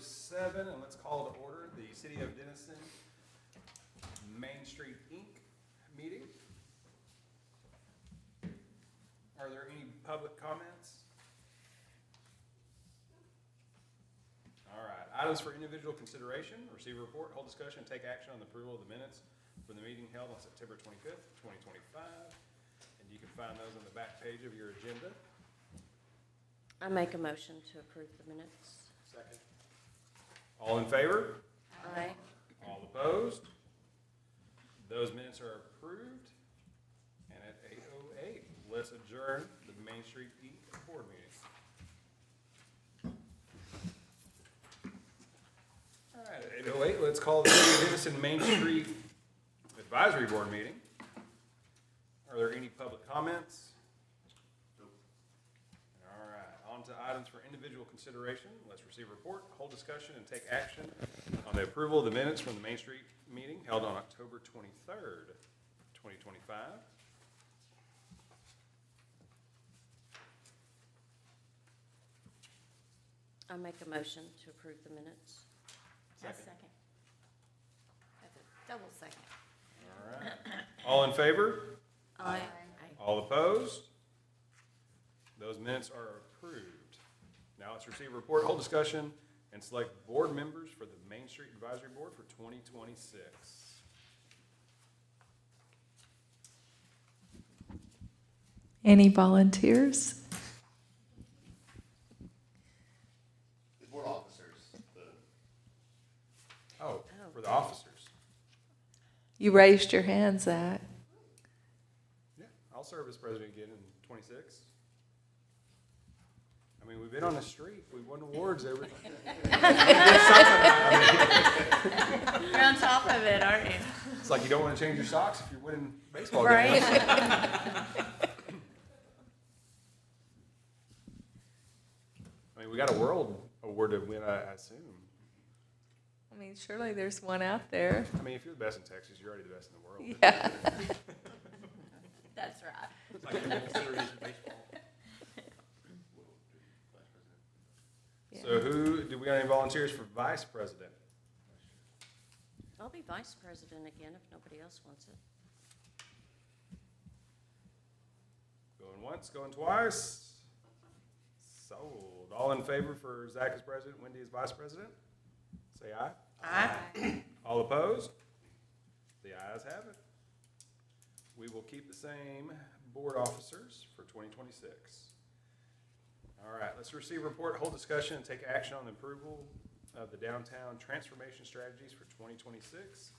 closed 7, and let's call to order the City of Denison Main Street Inc. meeting. Are there any public comments? All right, items for individual consideration, receive a report, hold discussion, and take action on the approval of the minutes from the meeting held on September 25th, 2025. And you can find those on the back page of your agenda. I make a motion to approve the minutes. Second. All in favor? Aye. All opposed? Those minutes are approved. And at 8:08, let's adjourn the Main Street Inc. board meeting. All right, at 8:08, let's call the City of Denison Main Street Advisory Board meeting. Are there any public comments? All right, on to items for individual consideration. Let's receive a report, hold discussion, and take action on the approval of the minutes from the Main Street meeting held on October 23rd, 2025. I make a motion to approve the minutes. Second. That's a double second. All right. All in favor? Aye. All opposed? Those minutes are approved. Now let's receive a report, hold discussion, and select board members for the Main Street Advisory Board for 2026. Any volunteers? The board officers, Oh, for the officers. You raised your hand, Zach. Yeah, I'll serve as president again in 26. I mean, we've been on the street. We've won awards every. You're on top of it, aren't you? It's like you don't want to change your socks if you're winning baseball Right? games. I mean, we got a world award to win, I assume. I mean, surely there's one out there. I mean, if you're the best in Texas, you're already the best in the world. Yeah. That's right. Like, you consider this baseball. So do we got any volunteers for vice president? I'll be vice president again if nobody else wants it. Going once, going twice. Sold. All in favor for Zach as president, Wendy as vice president? Say aye. Aye. All opposed? The ayes have it. We will keep the same board officers for 2026. All right, let's receive a report, hold discussion, and take action on the approval of the downtown transformation strategies for 2026.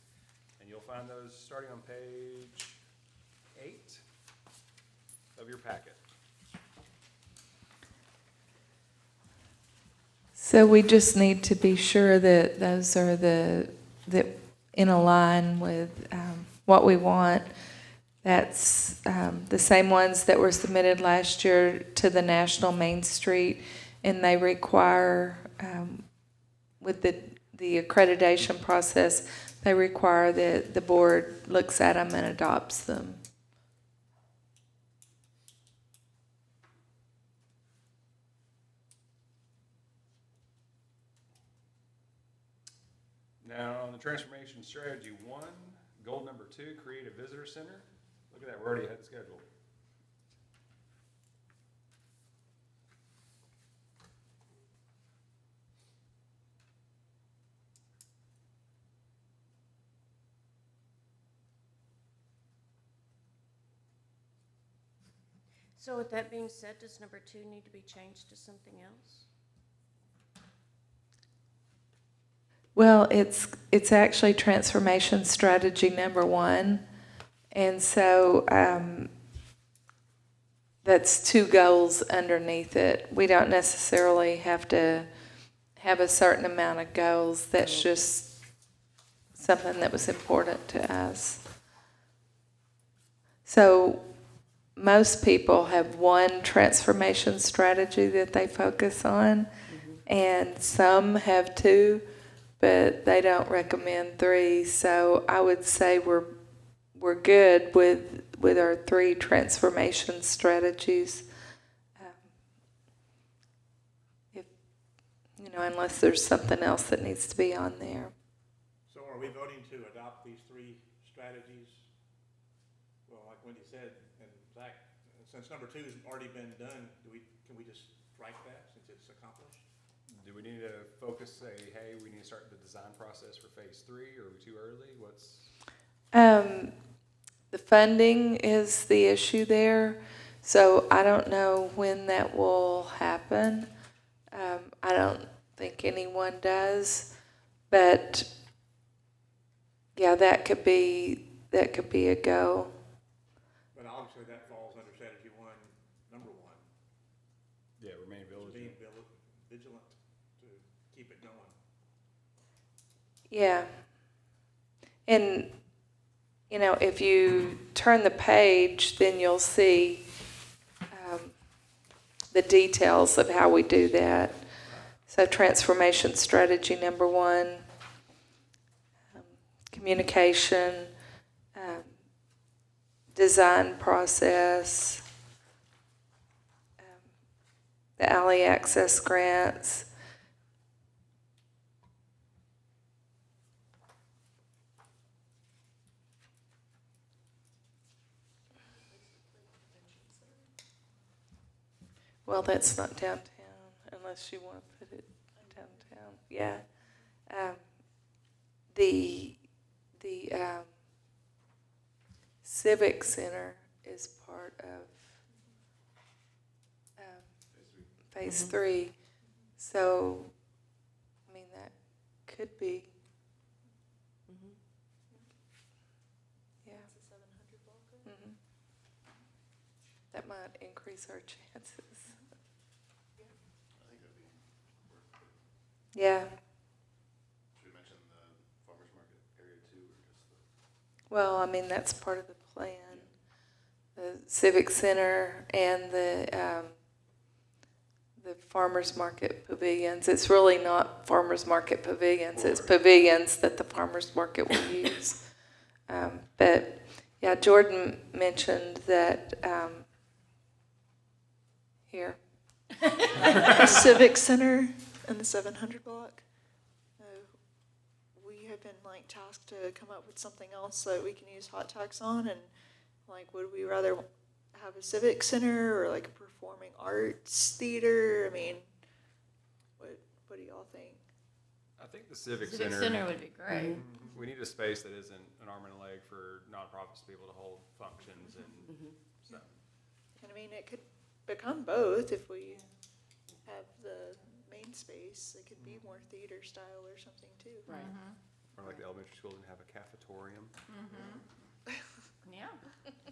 And you'll find those starting on page 8 of your packet. So we just need to be sure that those are that in a line with what we want. That's the same ones that were submitted last year to the National Main Street, and they require, with the accreditation process, they require that the board looks at them and adopts them. Now, on the transformation strategy 1, goal number 2, create a visitor center. Look at that, we're already ahead of schedule. So with that being said, does number 2 need to be changed to something else? Well, it's actually transformation strategy number 1, and so that's 2 goals underneath it. We don't necessarily have to have a certain amount of goals. That's just something that was important to us. So most people have one transformation strategy that they focus on, and some have 2. But they don't recommend 3, so I would say we're good with our 3 transformation strategies. If unless there's something else that needs to be on there. So are we voting to adopt these three strategies? Well, like Wendy said, and Zach, since number 2 has already been done, can we just strike that since it's accomplished? Do we need to focus, say, hey, we need to start the design process for phase 3, or are we too early? The funding is the issue there, so I don't know when that will happen. I don't think anyone does, but yeah, that could be a go. But obviously that falls under strategy 1, number 1. Yeah, remain Being vigilant. vigilant to keep it going. Yeah. And, if you turn the page, then you'll see the details of how we do that. So transformation strategy number 1, communication, design process, the alley access grants. Well, that's not downtown, unless you want to put it downtown. Yeah. The Civic Center is part of phase 3. So, that could be. Yeah. Mhm. That might increase our chances. I think that'd be worth it. Yeah. Should we mention the farmer's market area too, or just the? Well, that's part of the plan. The Civic Center and the farmers market pavilions. It's really not farmers market pavilions. It's pavilions that the farmers market will use. But yeah, Jordan mentioned that here. Civic Center in the 700 block. We have been tasked to come up with something else that we can use hot tags on, and would we rather have a civic center or a performing arts theater? What do y'all think? I think the Civic Civic Center. Center would be great. We need a space that isn't an arm and a leg for nonprofits to be able to hold functions and so. And it could become both if we have the main space. It could be more theater style or something too. Right. Or like the elementary school didn't have a cafetorium. Yeah.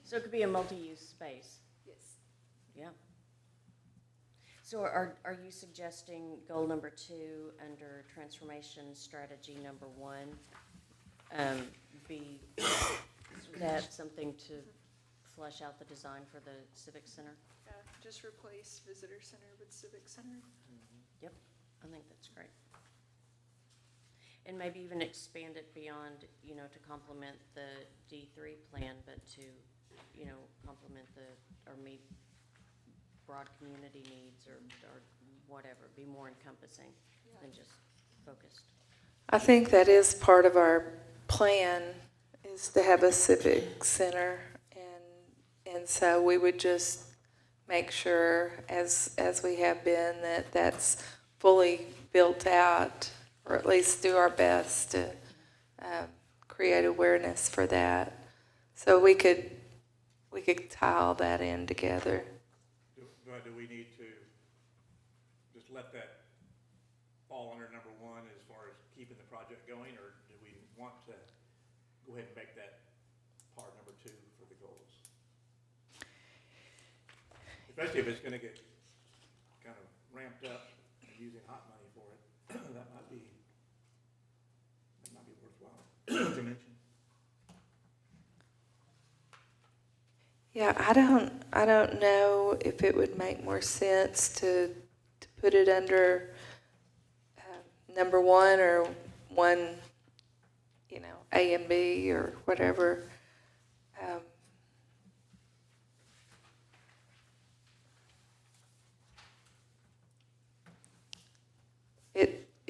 So it could be a multi-use space. Yes. Yeah. So are you suggesting goal number 2 under transformation strategy number 1 be that something to flesh out the design for the Civic Center? Yeah, just replace visitor center with civic center. Yep, I think that's great. And maybe even expand it beyond, to complement the D3 plan, but to, complement or meet broad community needs or whatever, be more encompassing than just focused. I think that is part of our plan, is to have a civic center, and so we would just make sure, as we have been, that that's fully built out, or at least do our best to create awareness for that. So we could tie all that in together. Do we need to just let that fall under number 1 as far as keeping the project going, or do we want to go ahead and make that part number 2 for the goals? Especially if it's going to get kind of ramped up and using hot money for it, that might be worthwhile to mention. Yeah, I don't know if it would make more sense to put it under number 1 or 1, A and B or whatever.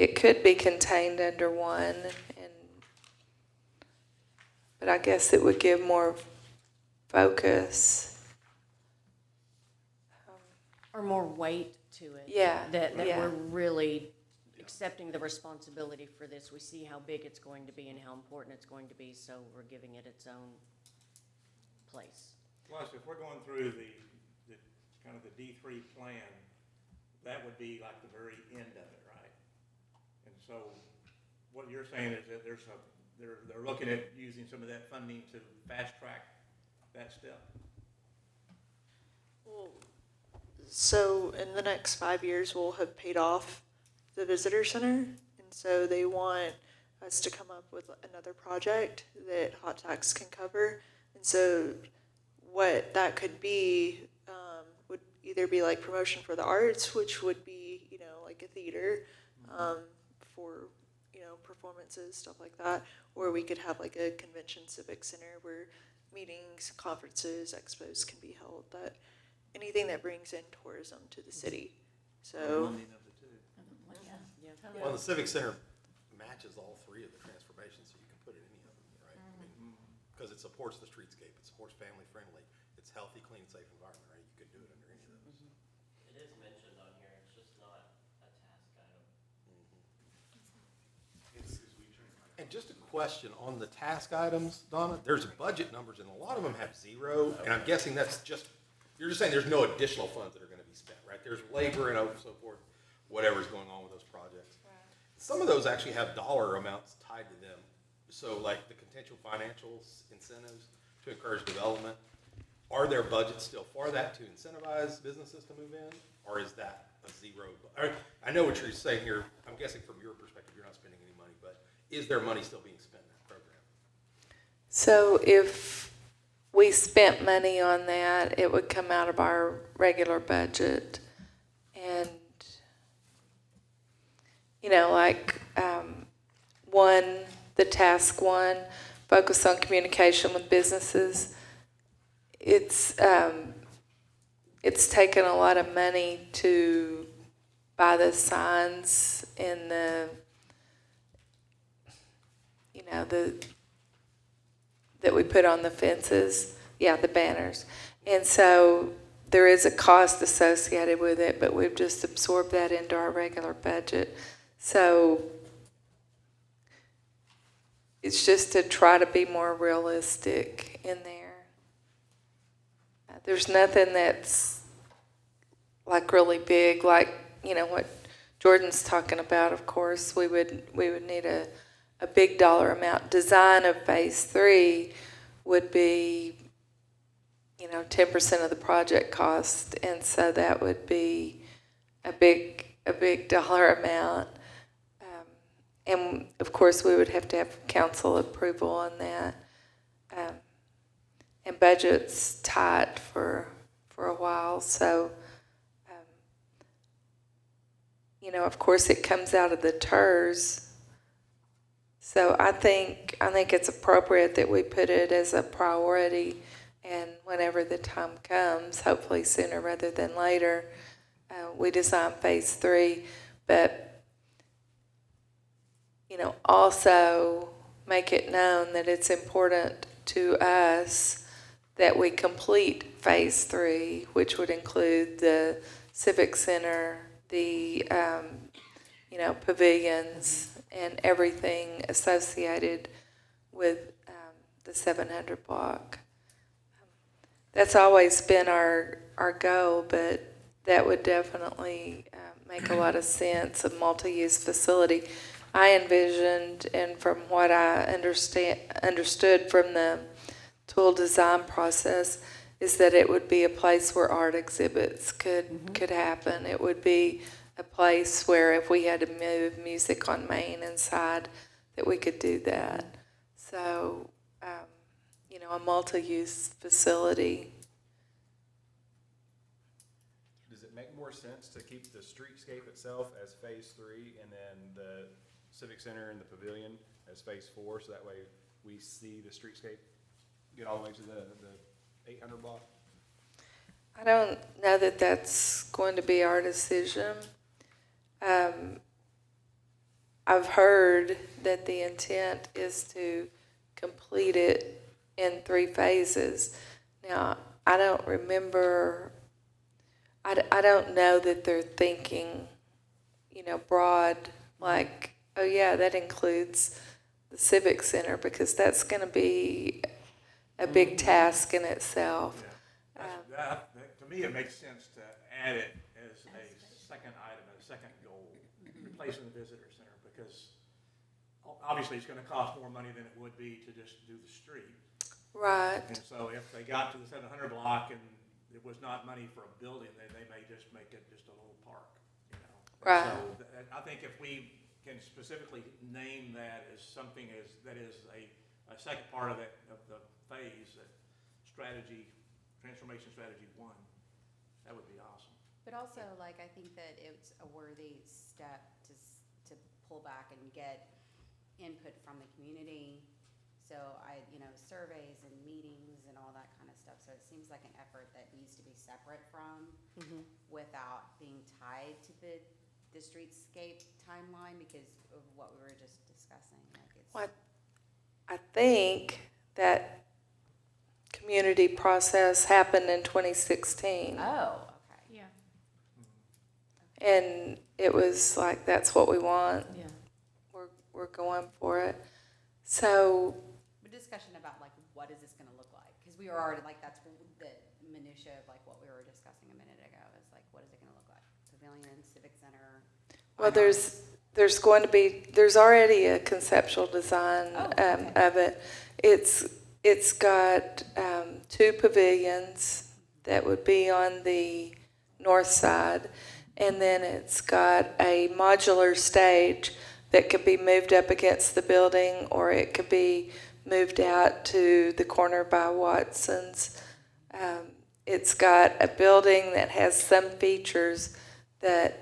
it could be contained under one, but I guess it would give more focus. Or more weight to it. Yeah, That yeah. we're really accepting the responsibility for this. We see how big it's going to be and how important it's going to be, so we're giving it its own place. Plus, if we're going through the kind of the D3 plan, that would be like the very end of it, right? And so what you're saying is that they're looking at using some of that funding to fast track that step. Well, so in the next 5 years, we'll have paid off the visitor center, and so they want us to come up with another project that Hot Tax can cover. And so what that could be would either be like promotion for the arts, which would be, you know, like a theater for, you know, performances, stuff like that, or we could have like a convention civic center where meetings, conferences, expos can be held. That anything that brings in tourism to the city. So Yeah. Well, the Civic Center matches all three of the transformations, so you can put it in any of them, right? I mean, because it supports the streetscape, it supports family friendly, it's healthy, clean, safe environment, right? You could do it under any of those. It is mentioned on here, it's just not a task item. And just a question on the task items, Donna, there's budget numbers and a lot of them have zero, and I'm guessing that's just, you're just saying there's no additional funds that are gonna be spent, right? There's labor and so forth, whatever's going on with those projects. Some of those actually have dollar amounts tied to them. So like the potential financial incentives to encourage development, are there budgets still for that to incentivize businesses to move in? Or is that a zero? I know what you're saying here. I'm guessing from your perspective, you're not spending any money, but is there money still being spent in that program? So if we spent money on that, it would come out of our regular budget. And, you know, like the task one, focus on communication with businesses. It's taken a lot of money to buy the signs and that we put on the fences. Yeah, the banners. And so there is a cost associated with it, but we've just absorbed that into our regular budget. So it's just to try to be more realistic in there. There's nothing that's like really big, like, you know, what Jordan's talking about. Of course, we would need a big dollar amount. Design of phase 3 would be, you know, 10% of the project cost, and so that would be a big dollar amount. And of course, we would have to have council approval on that. And budget's tight for a while, so you know, of course, it comes out of the TERS. So I think it's appropriate that we put it as a priority, and whenever the time comes, hopefully sooner rather than later, we design phase 3. But you know, also make it known that it's important to us that we complete phase 3, which would include the civic center, the you know, pavilions, and everything associated with the 700 block. That's always been our goal, but that would definitely make a lot of sense, a multi-use facility. I envisioned, and from what I understood from the tool design process, is that it would be a place where art exhibits could happen. It would be a place where if we had to move music on Main inside, that we could do that. So, you know, a multi-use facility. Does it make more sense to keep the streetscape itself as phase 3 and then the civic center and the pavilion as phase 4, so that way we see the streetscape get all the way to the 800 block? I don't know that that's going to be our decision. I've heard that the intent is to complete it in 3 phases. Now, I don't remember, I don't know that they're thinking, broad, like, oh yeah, that includes the Civic Center, because that's going to be a big task in itself. To me, it makes sense to add it as a second item, a second goal, replacing the visitor center, because obviously it's gonna cost more money than it would be to just do the street. Right. And so if they got to the 700 block and it was not money for a building, then they may just make it just a little park, Right. So I think if we can specifically name that as something that is a second part of the phase, that strategy, transformation strategy 1, that would be awesome. But also, like, I think that it's a worthy step to pull back and get input from the community. So surveys and meetings and all that kind of stuff. So it seems like an effort that needs to be separate from, without being tied to the streetscape timeline because of what we were just discussing. Like it's. Well, I think that community process happened in 2016. Oh, okay. Yeah. And it was like, that's what we want. Yeah. We're going for it. So, A discussion about like what is this going to look like? Because we were already like that's the minutia of like what we were discussing a minute ago. Is like what is it going to look like? Pavilion, civic center. well, there's already a conceptual design of it. It's got 2 pavilions that would be on the north side, and then it's got a modular stage that could be moved up against the building, or it could be moved out to the corner by Watson's. It's got a building that has some features that,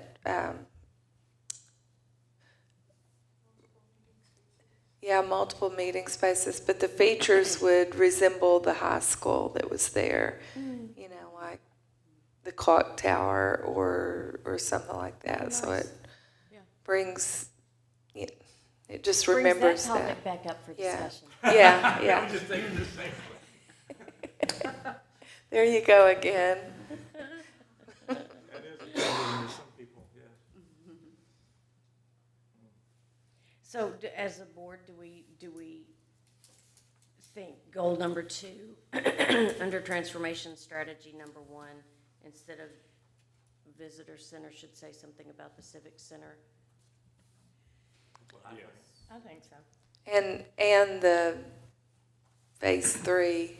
multiple meeting spaces, but the features would resemble the high school that was there, like the clock tower or something like that. So it brings, it just remembers Brings that that. topic back up for Yeah. discussion. Yeah. I'm just thinking the same thing. There you go again. That is appealing to some people, yes. So as a board, do we think goal number 2, under transformation strategy number 1, instead of visitor center, should say something about the civic center? I think so. And the phase 3,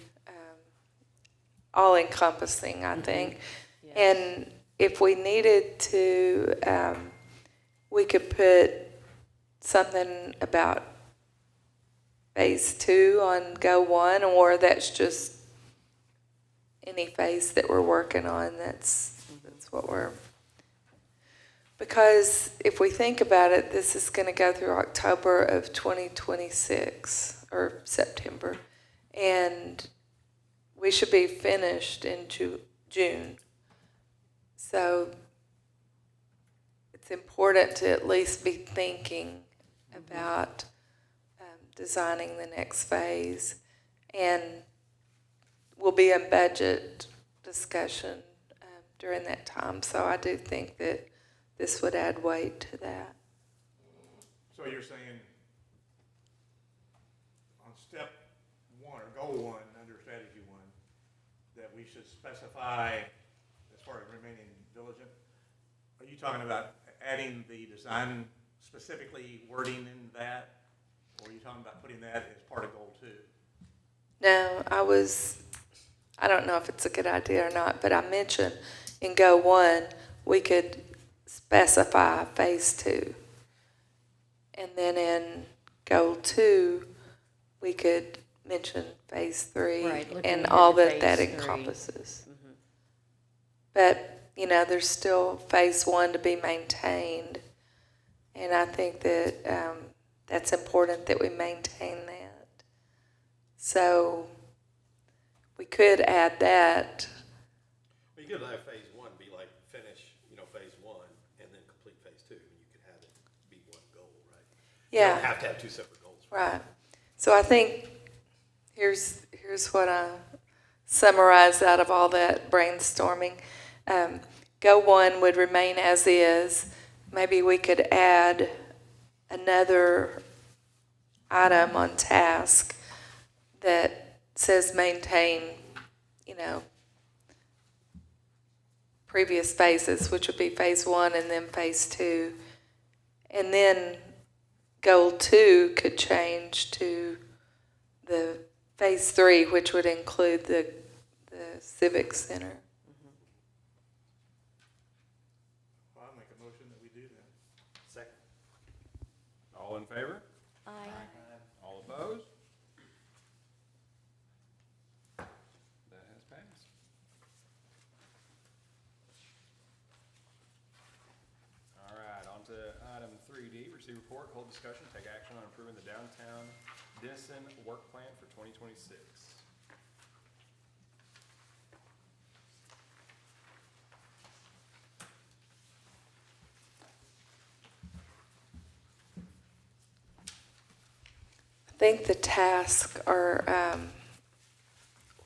all encompassing, I think. Yes. And if we needed to, we could put something about phase 2 on go 1, or that's just any phase that we're working on. That's what we're. Because if we think about it, this is going to go through October of 2026 or September, and we should be finished in June. So it's important to at least be thinking about designing the next phase, and we'll be in budget discussion during that time. So I do think that this would add weight to that. So you're saying on step 1 or goal 1 under strategy 1, that we should specify as far as remaining diligent? Are you talking about adding the design specifically wording in that? Or are you talking about putting that as part of goal 2? No, I don't know if it's a good idea or not, but I mentioned in go 1, we could specify phase 2. And then in goal 2, we could mention phase 3 Right, looking and ahead all to that phase 3. encompasses. But, there's still phase 1 to be maintained. And I think that that's important that we maintain that. So we could add that. Well, you could have phase 1 be like finish, phase 1 and then complete phase 2, and you could have it be one goal, right? You Yeah. don't have to have two separate goals. Right. So I think here's what I summarized out of all that brainstorming. Go one would remain as is. Maybe we could add another item on task that says maintain, previous phases, which would be phase one and then phase two. And then goal two could change to the phase three, which would include the civic center. Well, I'll make a motion that we do that. Second. All in favor? Aye. All opposed? That has passed. All right, on to item 3D, receive report, hold discussion, take action on improving the downtown Denison work plan for 2026. I think the tasks are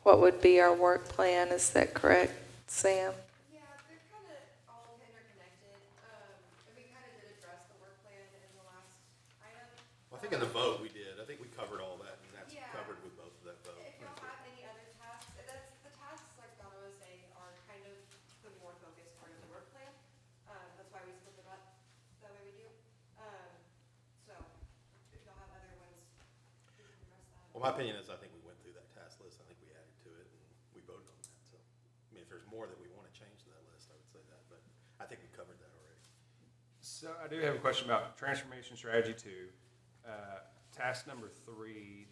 what would be our work plan. Is that correct, Sam? Yeah, they're kind of all interconnected, and we kind of did address the work plan in the last item. Well, I think in the vote we did. I think we covered all that, and that's Yeah. covered with both of that vote. If y'all have any other tasks, the tasks, like Donna was saying, are kind of the more focused part of the work plan. That's why we split them up the way we do. So if y'all have other ones, we can address that. Well, my opinion is I think we went through that task list. I think we added to it, and we voted on that. So, I mean, if there's more that we want to change to that list, I would say that, but I think we covered that already. So I do have a question about transformation strategy 2. Task number 3,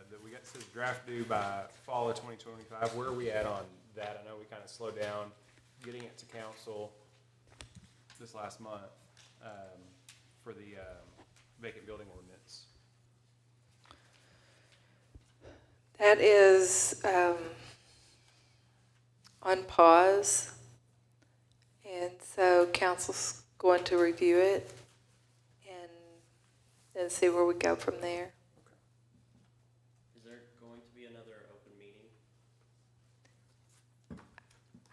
that we got, says draft due by fall of 2025. Where are we at on that? I know we kind of slowed down getting it to council this last month for the vacant building ordinance. That is on pause. And so council's going to review it and then see where we go from there. Is there going to be another open meeting?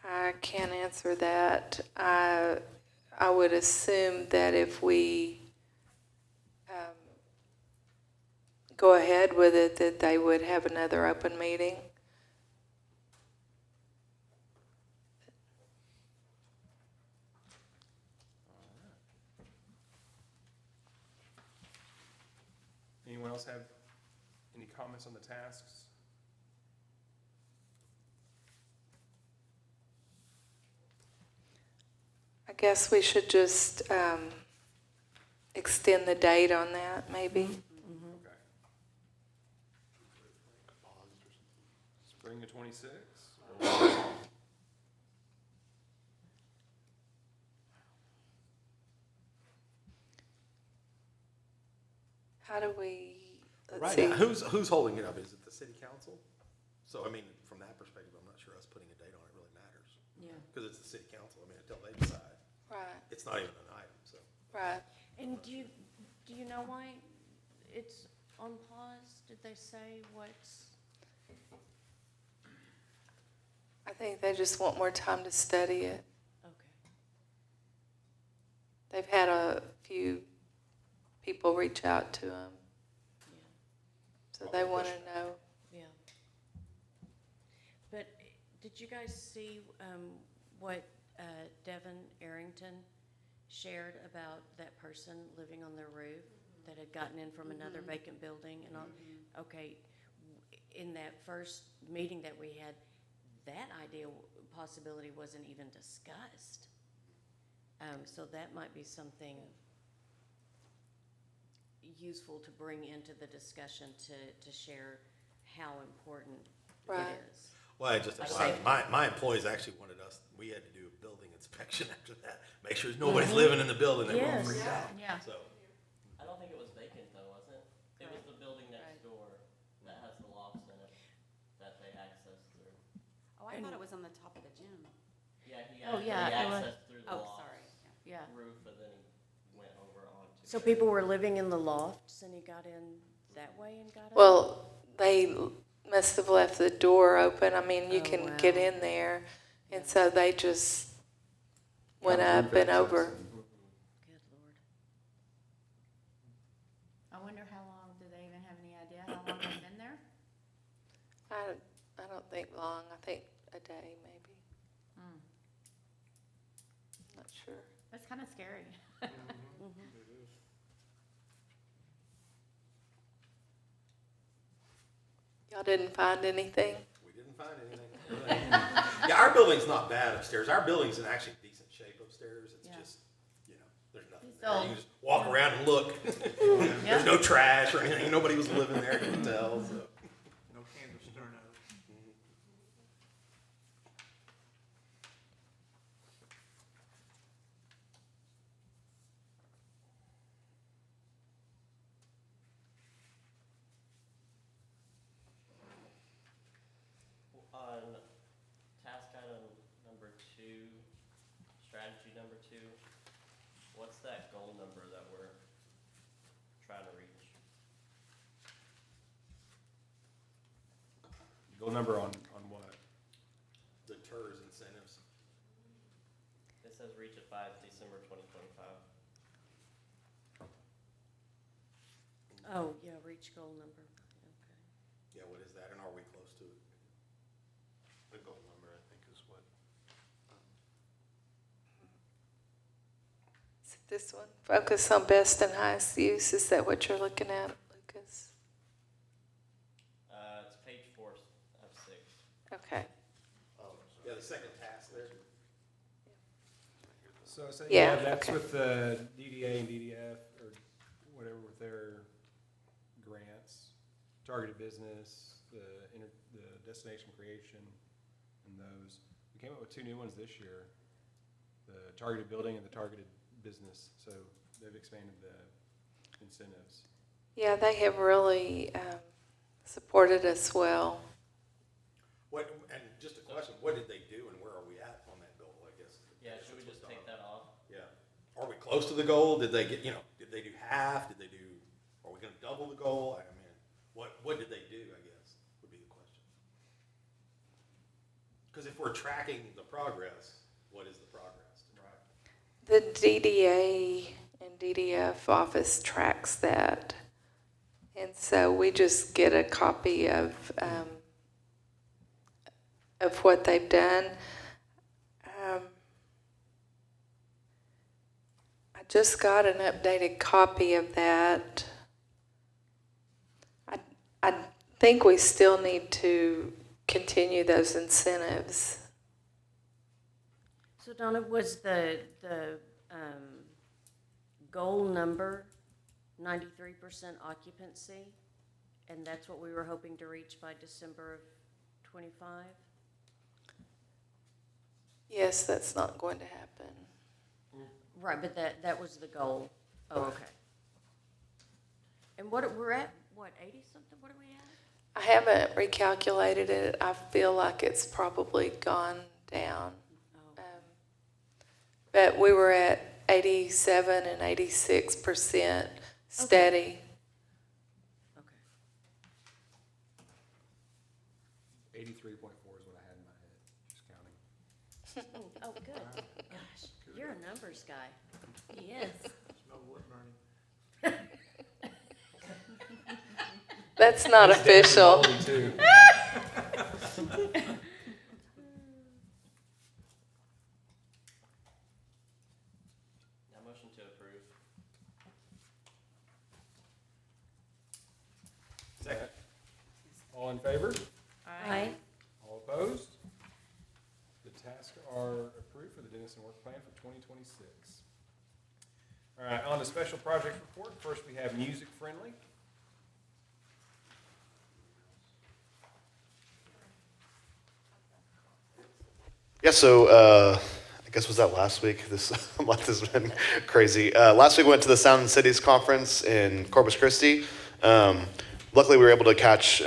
I can't answer that. I would assume that if we go ahead with it, that they would have another open meeting. Anyone else have any comments on the tasks? I guess we should just extend the date on that, maybe. Okay. Spring of 26? How do we, let's Right see. now, who's holding it up? Is it the city council? So, I mean, from that perspective, I'm not sure us putting a date on it really matters. Yeah. Because it's the city council. I mean, until they decide, Right, it's not even an item, so. right. And do you know why it's on pause? Did they say what's? I think they just want more time to study it. Okay. They've had a few people reach out to them, Yeah. so they want to know. Yeah. But did you guys see what Devin Arrington shared about that person living on their roof that had gotten in from another vacant building and all? Okay, in that first meeting that we had, that idea, possibility wasn't even discussed. So that might be something useful to bring into the discussion to share how important Right. it is. Well, I just, my employees actually wanted us, we had to do a building inspection after that. Make sure nobody's living in the building. They were all Yes. freaked out. Yeah. So, I don't think it was vacant though, was it? It was the building next door that has the lofts in it that they access through. Oh, I thought it was on the top of the gym. Yeah, he Oh, yeah, it was- accessed through the Oh, loft sorry. Yeah. roof and then he went over onto. So people were living in the lofts and he got in that way and got out? Well, they must have left the door open. I mean, you Oh, can get wow. in there. And so they just went Kind of up roof and access over. Good Lord. I wonder how long, do they even have any idea how long they've been there? I don't think long. I think a day maybe. Hmm. Not sure. That's kind of scary. Y'all didn't find anything? We didn't find anything. Yeah, our building's not bad upstairs. Our building's in actually decent shape upstairs. It's Yeah. just, there's nothing It's there. old. You can just walk around and look. Yeah. There's no trash or anything. Nobody was living there, you can tell, so. No cans of Sterno. On task item number 2, strategy number 2, what's that goal number that we're trying to reach? Goal number on what? The TERS incentives. It says reach it by December 2025. Oh, yeah, reach goal number. Okay. Yeah, what is that, and are we close to it? The goal number, I think, is what. Is it this one? Focus on best and highest use. Is that what you're looking at, Lucas? It's page 4 of 6. Okay. Oh, yeah, the second task there. So Yeah, that's okay. with the DDA and DDF or whatever with their grants, targeted business, the destination creation, and those. We came up with 2 new ones this year, the targeted building and the targeted business. So they've expanded the incentives. Yeah, they have really supported us well. What, and just a question, what did they do and where are we at on that goal, I guess? Yeah, should we just take that off? Yeah. Are we close to the goal? Did they get, did they do half? Did they do, are we gonna double the goal? I mean, what did they do, I guess, would be the question. Because if we're tracking the progress, what is the progress? Right. The DDA and DDF office tracks that. And so we just get a copy of what they've done. I just got an updated copy of that. I think we still need to continue those incentives. So Donna, was the goal number 93% occupancy? And that's what we were hoping to reach by December of 25? Yes, that's not going to happen. Right, but that was the goal. Oh, okay. And we're at, 80 something? What are we at? I haven't recalculated it. I feel like it's probably gone down. Oh, But we were at 87 and 86% steady. okay. 83.4 is what I had in my head, just counting. Oh, good. Gosh, you're a numbers guy. Yes. Smell wood burning. That's not official. David Bowley, too. Now motion to approve. Second. All in favor? Aye. All opposed? The tasks are approved for the Denison work plan for 2026. All right, on to special project report. First, we have music friendly. Yeah, so I guess was that last week? This month has been crazy. Last week we went to the Sound and Cities conference in Corpus Christi. luckily, we were able to catch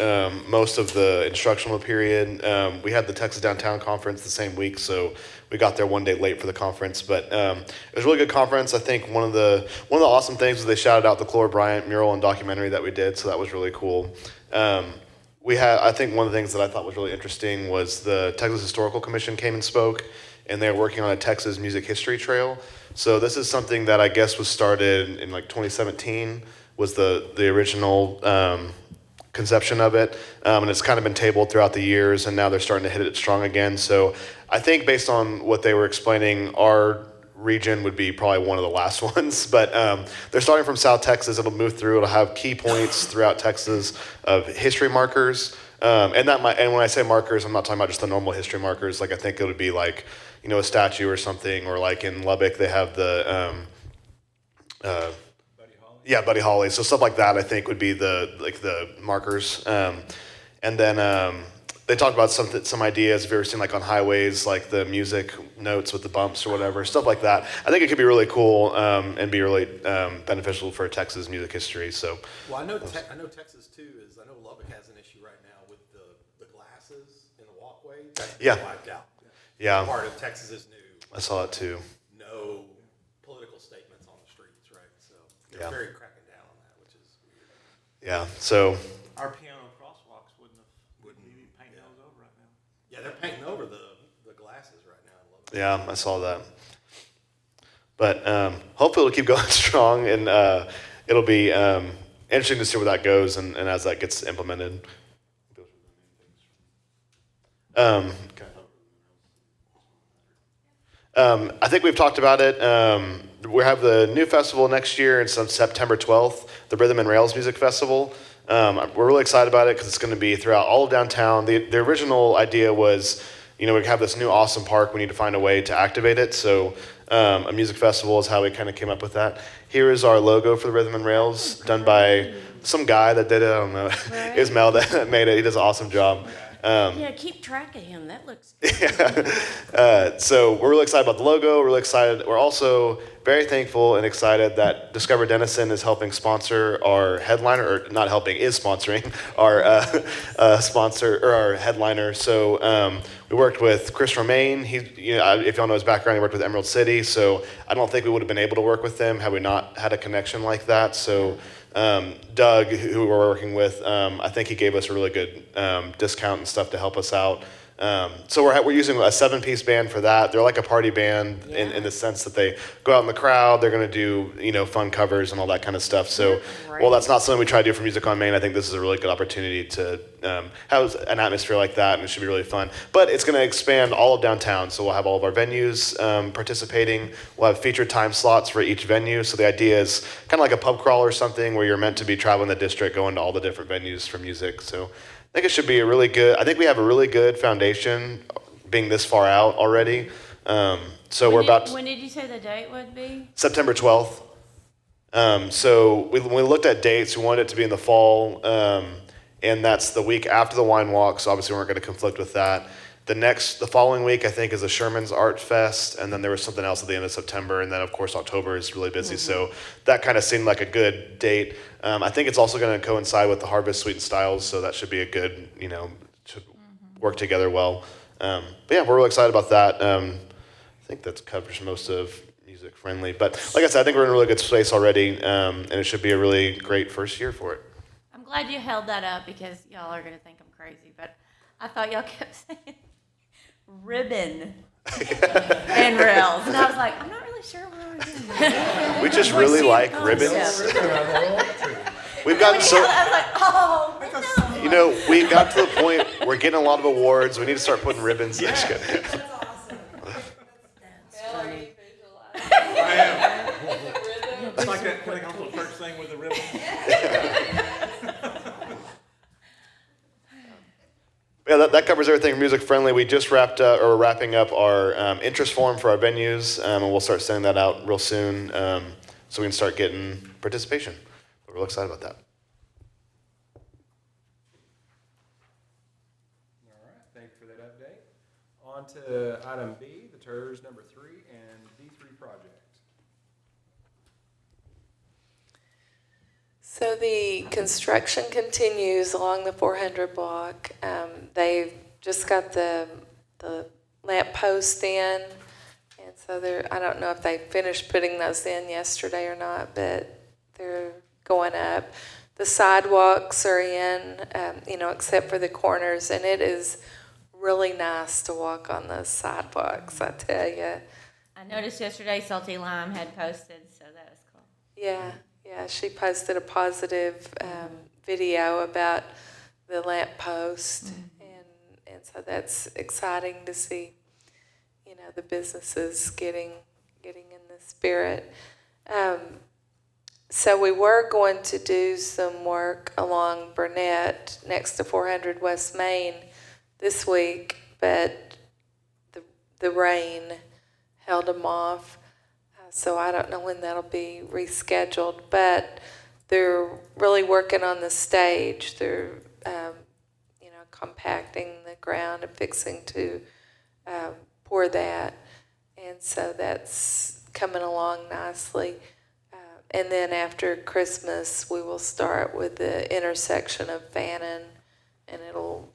most of the instructional period. We had the Texas Downtown Conference the same week, so we got there one day late for the conference. But it was a really good conference. I think one of the awesome things was they shouted out the Clora Bryant mural and documentary that we did, so that was really cool. I think one of the things that I thought was really interesting was the Texas Historical Commission came and spoke, and they're working on a Texas music history trail. So this is something that I guess was started in like 2017, was the original conception of it, and it's kind of been tabled throughout the years, and now they're starting to hit it strong again. So I think based on what they were explaining, our region would be probably one of the last ones, but they're starting from South Texas. It'll move through. It'll have key points throughout Texas of history markers, and when I say markers, I'm not talking about just the normal history markers. Like I think it would be like, you know, a statue or something, or like in Lubbock they have the Buddy Holly. So stuff like that I think would be the markers, and then they talked about some ideas. If you've ever seen like on highways, like the music notes with the bumps or whatever, stuff like that. I think it could be really cool and be really beneficial for Texas music history. So, Well, I know Texas too I know Lubbock has an issue right now with the glasses in the walkway. That's Yeah. wiped out. yeah, Part of Texas's new I saw that too. no political statements on the streets, right? So they're Yeah. very cracking down on that, which is weird. Yeah. So Our piano crosswalks wouldn't be painting yeah. those over right now. Yeah, they're painting over the glasses right now in Lubbock. yeah, I saw that. But hopefully it'll keep going strong, and it'll be interesting to see where that goes and as that gets implemented. I think we've talked about it. We have the new festival next year. It's on September 12th, the Rhythm and Rails Music Festival. We're really excited about it because it's going to be throughout all of downtown. The original idea was, you know, we have this new awesome park. We need to find a way to activate it. So a music festival is how we kind of came up with that. Here is our logo for the Rhythm and Rails, done by some guy that did it. I don't know. It was Mel that made it. He does an awesome job. Yeah, keep track of him. That looks good. So we're really excited about the logo. We're really excited. We're also very thankful and excited that Discover Denison is helping sponsor our headliner, or not helping, is sponsoring our sponsor or our headliner. So we worked with Chris Romaine. If y'all know his background, he worked with Emerald City. So I don't think we would have been able to work with them had we not had a connection like that. So Doug, who we're working with, I think he gave us a really good discount and stuff to help us out. So we're using a 7-piece band for that. They're like a party band in the sense that they go out in the crowd. They're going to do fun covers and all that kind of stuff. So while that's not something we try to do for Music on Main, I think this is a really good opportunity to have an atmosphere like that, and it should be really fun. But it's going to expand all of downtown. So we'll have all of our venues participating. We'll have featured time slots for each venue. So the idea is kind of like a pub crawl or something where you're meant to be traveling the district, going to all the different venues for music. So I think it should be I think we have a really good foundation being this far out already. So we're about When did you say the date would be? September 12th. So when we looked at dates, we wanted it to be in the fall, and that's the week after the wine walk, so obviously we weren't going to conflict with that. The following week, I think, is a Sherman's Art Fest, and then there was something else at the end of September, and then, of course, October is really busy, so that kind of seemed like a good date. I think it's also going to coincide with the Harvest Sweet and Styles, so that should be a good, should work together well. But yeah, we're really excited about that. I think that covers most of Music Friendly, but like I said, I think we're in a really good space already, and it should be a really great first year for it. I'm glad you held that up because y'all are gonna think I'm crazy, but I thought y'all kept saying ribbon and rails, and I was like, I'm not really sure where we're going. We just We're really seeing like concepts. ribbons. We've gotten so, I was like, oh, no. we got to the point, we're getting a lot of awards, we need to start putting ribbons. That's awesome. That's funny. I am. It's like that Pentecostal church thing with the ribbon. Yeah, that covers everything for Music Friendly. We just we're wrapping up our interest form for our venues, and we'll start sending that out real soon, so we can start getting participation. We're real excited about that. All right, thank you for that update. On to item B, the TERS number 3 and D3 project. So the construction continues along the 400 block. They've just got the lamp post in, and so I don't know if they finished putting those in yesterday or not, but they're going up. The sidewalks are in, except for the corners, and it is really nice to walk on those sidewalks, I tell you. I noticed yesterday Salty Lime had posted, so that was cool. Yeah, she posted a positive video about the lamp post, and so that's exciting to see, the businesses getting in the spirit. So we were going to do some work along Burnett next to 400 West Main this week, but the rain held them off. So I don't know when that'll be rescheduled, but they're really working on the stage. They're, compacting the ground and fixing to pour that. And so that's coming along nicely. And then after Christmas, we will start with the intersection of Fannin, and it'll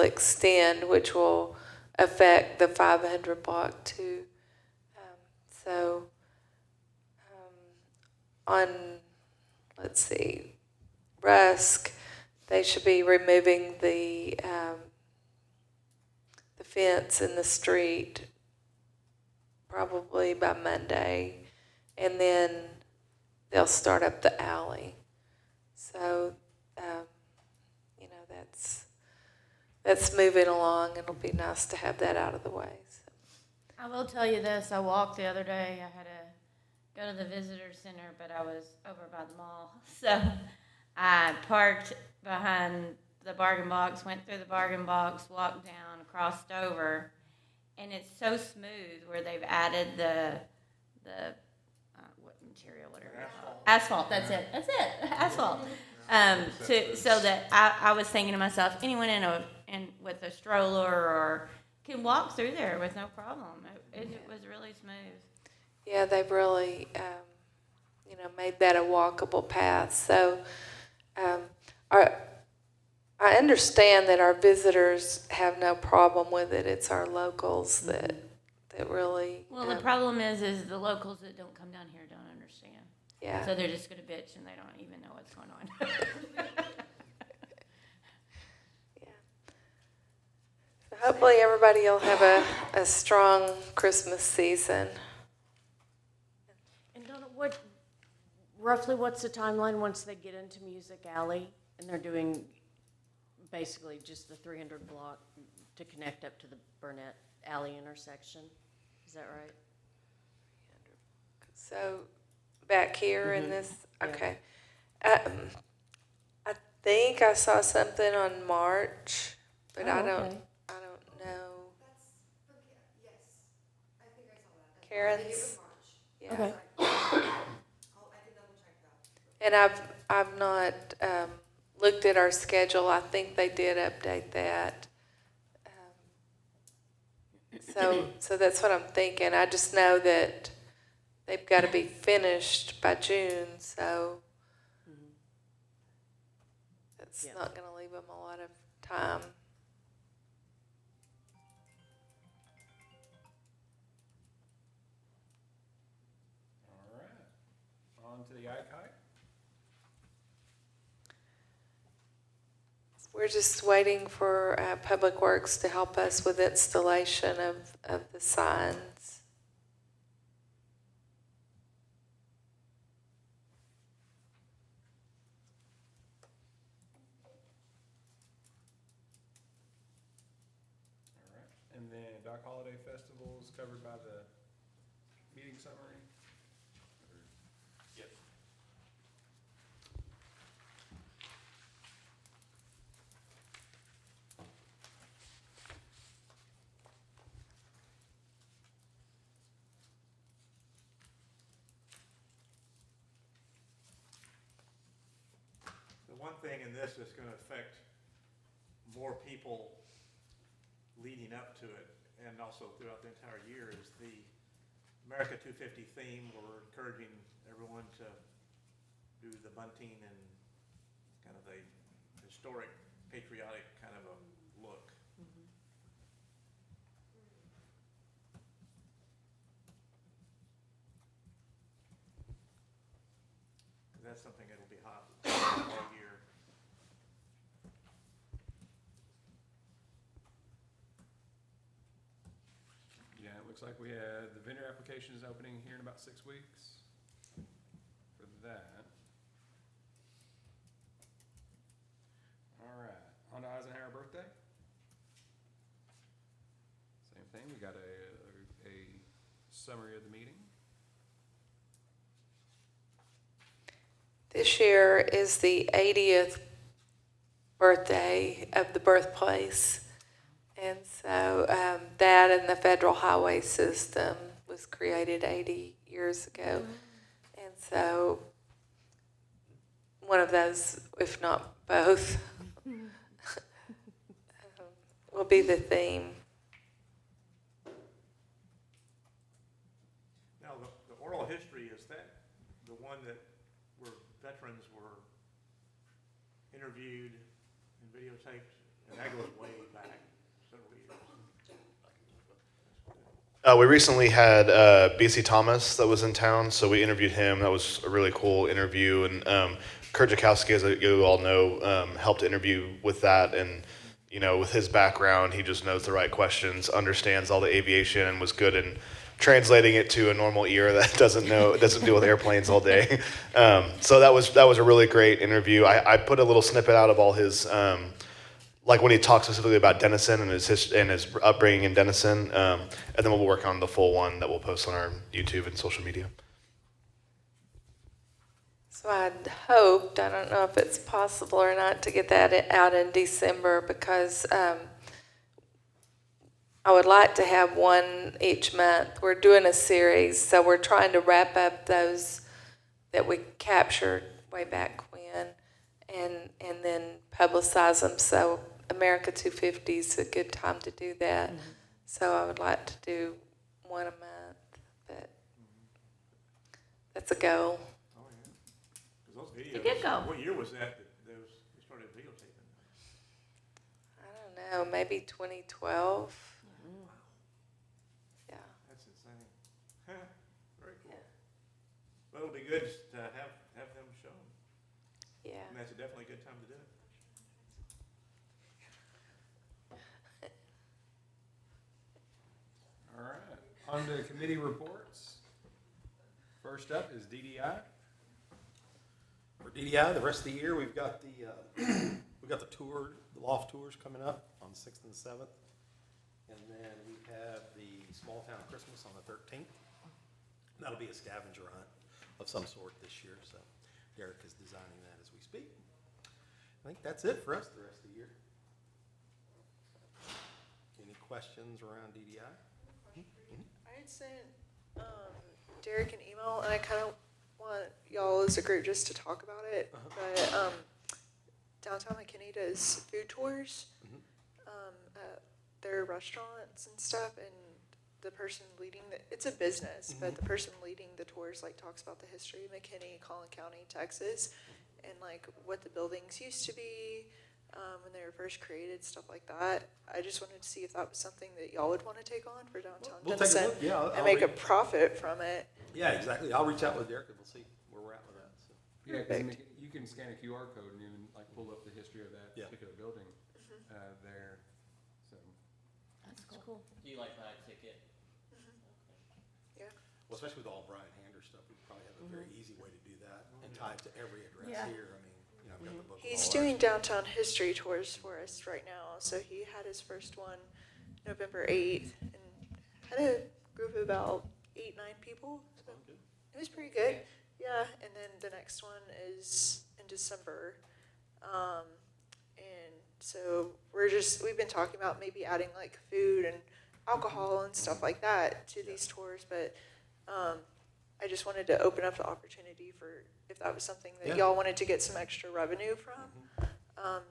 extend, which will affect the 500 block too. On, let's see, Rusk, they should be removing the fence in the street probably by Monday, and then they'll start up the alley. So, that's moving along. It'll be nice to have that out of the way. So. I will tell you this, I walked the other day, I had to go to the visitor center, but I was over by the mall. So I parked behind the bargain box, went through the bargain box, walked down, crossed over, and it's so smooth where they've added the what material, whatever you call it. Asphalt, that's it, asphalt. So that I was thinking to myself, anyone in with a stroller or can walk through there with no problem. It was really smooth. Yeah, they've really, made that a walkable path. So, I understand that our visitors have no problem with it. It's our locals that really. Well, the problem is the locals that don't come down here don't understand. Yeah. So they're just gonna bitch and they don't even know what's going on. So hopefully everybody will have a strong Christmas season. And Donna, roughly what's the timeline once they get into Music Alley and they're doing basically just the 300 block to connect up to the Burnett Alley intersection? Is that right? So back here in this, Yeah. okay. I think I saw something on March, but I don't know. That's, yes, I think I saw that. Karen's? I think it was March. Yeah. Okay. I can double check that. And I've not looked at our schedule. I think they did update that. So that's what I'm thinking. I just know that they've got to be finished by June, so that's not going to leave them a lot of time. All right, on to the ICAI. We're just waiting for Public Works to help us with installation of the signs. All right, and then Dock Holiday Festival is covered by the meeting summary? Yep. The one thing in this that's gonna affect more people leading up to it and also throughout the entire year is the America 250 theme. We're encouraging everyone to do the bunting and kind of a historic, patriotic kind of a look. That's something that'll be hot all year. Yeah, it looks like we had the vendor applications opening here in about 6 weeks for that. All right, on to Eisenhower birthday. Same thing, we got a summary of the meeting. This year is the 80th birthday of the birthplace. And so that and the federal highway system was created 80 years ago. And so one of those, if not both, will be the theme. Now, the oral history, is that the one that where veterans were interviewed and videotaped? And that goes way back several years. We recently had BC Thomas that was in town, so we interviewed him. That was a really cool interview. And Kurt Jakowski, as you all know, helped interview with that. And, you know, with his background, he just knows the right questions, understands all the aviation, and was good in translating it to a normal ear that doesn't deal with airplanes all day. So that was a really great interview. I put a little snippet out of all his, like when he talks specifically about Denison and his upbringing in Denison, and then we'll work on the full one that we'll post on our YouTube and social media. So I'd hoped, I don't know if it's possible or not, to get that out in December, because I would like to have one each month. We're doing a series, so we're trying to wrap up those that we captured way back when, and then publicize them. So America 250 is a good time to do that. Mm-hmm. So I would like to do one a month, but that's a goal. Oh, yeah. 'Cause those videos, It's a good goal. what year was that you started videotaping? I don't know, maybe 2012. Yeah. That's insane. Very cool. Yeah. Well, it'll be good to have them shown. Yeah. And that's definitely a good time to do it. All right, on to committee reports. First up is DDI. For DDI, the rest of the year, we've got the tour, the loft tours coming up on the 6th and the 7th. And then we have the Small Town Christmas on the 13th. That'll be a scavenger hunt of some sort this year, so Derek is designing that as we speak. I think that's it for us the rest of the year. Any questions around DDI? I had sent Derek an email, and I kind of want y'all as a group just to talk about it. But Downtown McKinney does food tours at their restaurants and stuff, and the person leading it's a business, but the person leading the tours like talks about the history of McKinney, Collin County, Texas, and like what the buildings used to be when they were first created, stuff like that. I just wanted to see if that was something that y'all would want to take on for downtown We'll take a Denison look, yeah. and make a profit from it. Yeah, exactly. I'll reach out with Derek and we'll see where we're at with that. So. Yeah, because you can scan a QR code and even like pull up the history of that Yeah. particular building there. So That's cool. Do you like buy a ticket? Yeah. Well, especially with all Brian Hander stuff, we probably have a very easy way to do that and tie it to every address Yeah. here. I mean, you know, I've got the book. of He's all doing ours. downtown history tours for us right now. So he had his first one November 8th and had a group of about 8-9 people. So it was pretty good. Yeah. And then the next one is in December. And so we've been talking about maybe adding like food and alcohol and stuff like that to these tours. But I just wanted to open up the opportunity for if that was something that y'all wanted to get some extra revenue from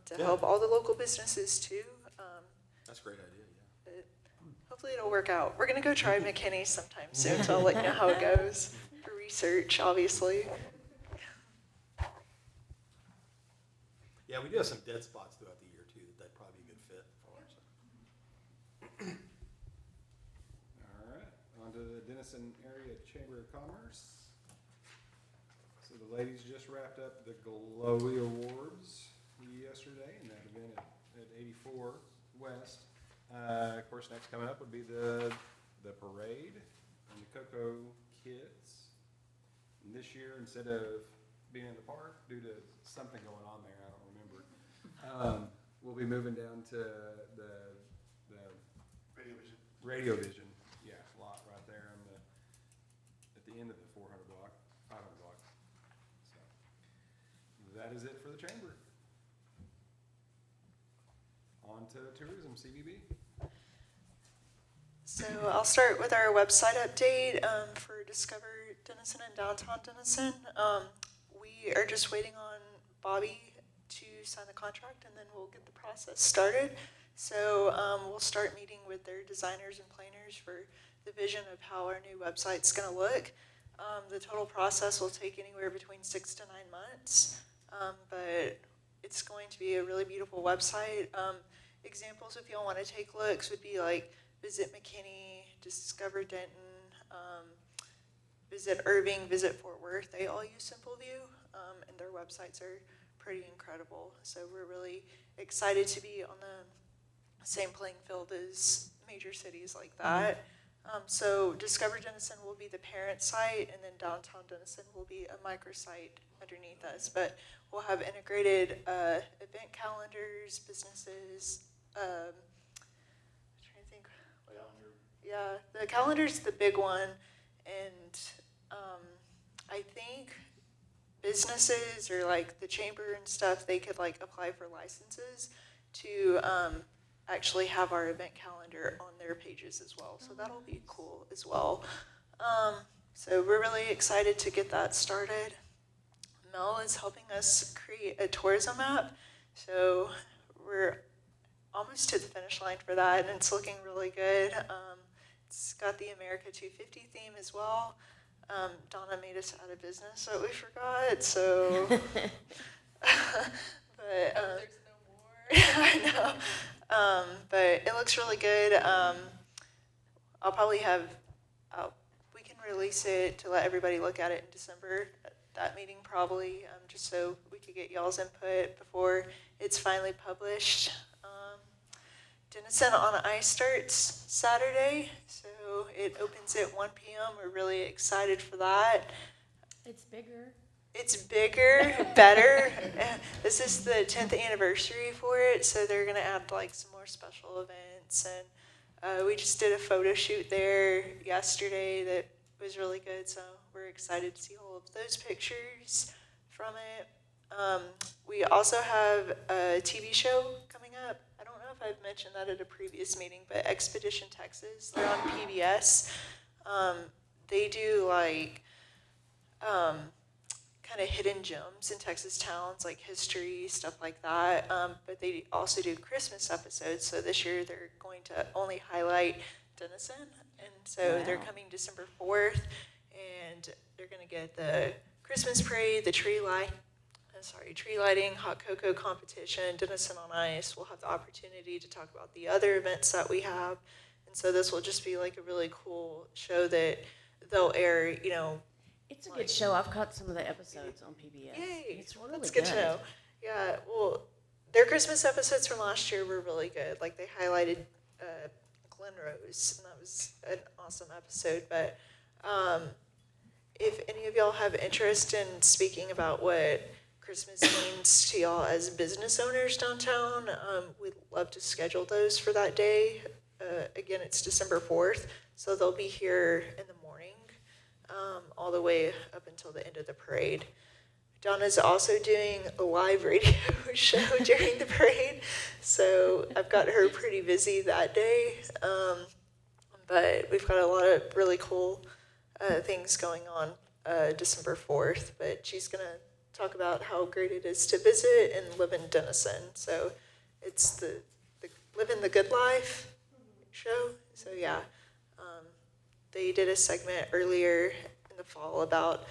to help all the local businesses too. That's a great idea, yeah. But hopefully it'll work out. We're going to go try McKinney sometime soon, so I'll let you know how it goes. For research, obviously. Yeah, we do have some dead spots throughout the year too, that'd probably be a good fit for us. All right, on to the Denison Area Chamber of Commerce. So the ladies just wrapped up the Glowy Awards yesterday in that event at 84 West. Of course, next coming up would be the parade and the Cocoa Kids. And this year, instead of being in the park due to something going on there, I don't remember, we'll be moving down to the Radio Vision, yeah, lot right there on at the end of the 400 block, 500 block. So that is it for the chamber. On to tourism, CBB. So I'll start with our website update for Discover Denison and Downtown Denison. We are just waiting on Bobby to sign the contract, and then we'll get the process started. So we'll start meeting with their designers and planners for the vision of how our new website's going to look. The total process will take anywhere between 6 to 9 months, but it's going to be a really beautiful website. Examples, if y'all want to take looks, would be like visit McKinney, discover Denton, visit Irving, visit Fort Worth. They all use Simple View, and their websites are pretty incredible. So we're really excited to be on the same playing field as major cities like that. So Discover Denison will be the parent site, and then Downtown Denison will be a microsite underneath us. But we'll have integrated event calendars, businesses. I'm trying to think. Yeah, the calendar's the big one, and I think businesses or like the chamber and stuff, they could like apply for licenses to actually have our event calendar on their pages as well. So that'll be cool as well. So we're really excited to get that started. Mel is helping us create a tourism map. So we're almost to the finish line for that, and it's looking really good. It's got the America 250 theme as well. Donna made us out of business, so we forgot. So, but there's no more. I know. But it looks really good. I'll probably have. We can release it to let everybody look at it in December. At that meeting, probably, just so we could get y'all's input before it's finally published. Denison on Ice starts Saturday, so it opens at 1 p.m. We're really excited for that. It's bigger. It's bigger, better. This is the 10th anniversary for it, so they're going to add like some more special events. And we just did a photo shoot there yesterday that was really good, so we're excited to see all of those pictures from it. We also have a TV show coming up. I don't know if I've mentioned that at a previous meeting, but Expedition Texas, they're on PBS. They do like kind of hidden gems in Texas towns, like history, stuff like that. But they also do Christmas episodes. So this year they're going to only highlight Denison. And so they're coming December 4th, and they're going to get the Christmas parade, the tree lighting, hot cocoa competition, Denison on Ice. We'll have the opportunity to talk about the other events that we have. And so this will just be like a really cool show that they'll air, you know. It's a good show. I've caught some of the episodes on PBS. Yay! It's really That's good to know. Yeah, well, their Christmas episodes from last year were really good. Like, they highlighted Glen Rose, and that was an awesome episode. But if any of y'all have interest in speaking about what Christmas means to y'all as business owners downtown, we'd love to schedule those for that day. Again, it's December 4th, so they'll be here in the morning, all the way up until the end of the parade. Donna's also doing a live radio show during the parade, so I've got her pretty busy that day. But we've got a lot of really cool things going on December 4th, but she's going to talk about how great it is to visit and live in Denison. So it's the Living the Good Life show. So yeah, they did a segment earlier in the fall about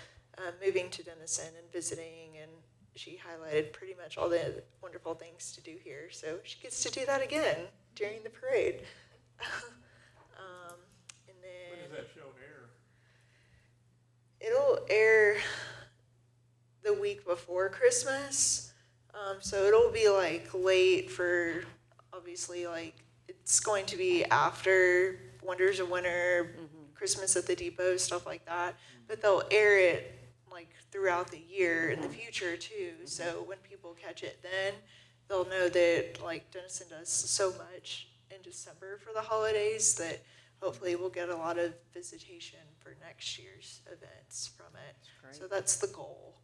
moving to Denison and visiting, and she highlighted pretty much all the wonderful things to do here. So she gets to do that again during the parade. And When does then that show air? it'll air the week before Christmas. So it'll be like late for, obviously, like it's going to be after Wonders of Winter, Christmas at the Depot, stuff like that. But they'll air it like throughout the year in the future too. So when people catch it then, they'll know that like Denison does so much in December for the holidays that hopefully we'll get a lot of visitation for next year's events from it. That's So great. that's the goal.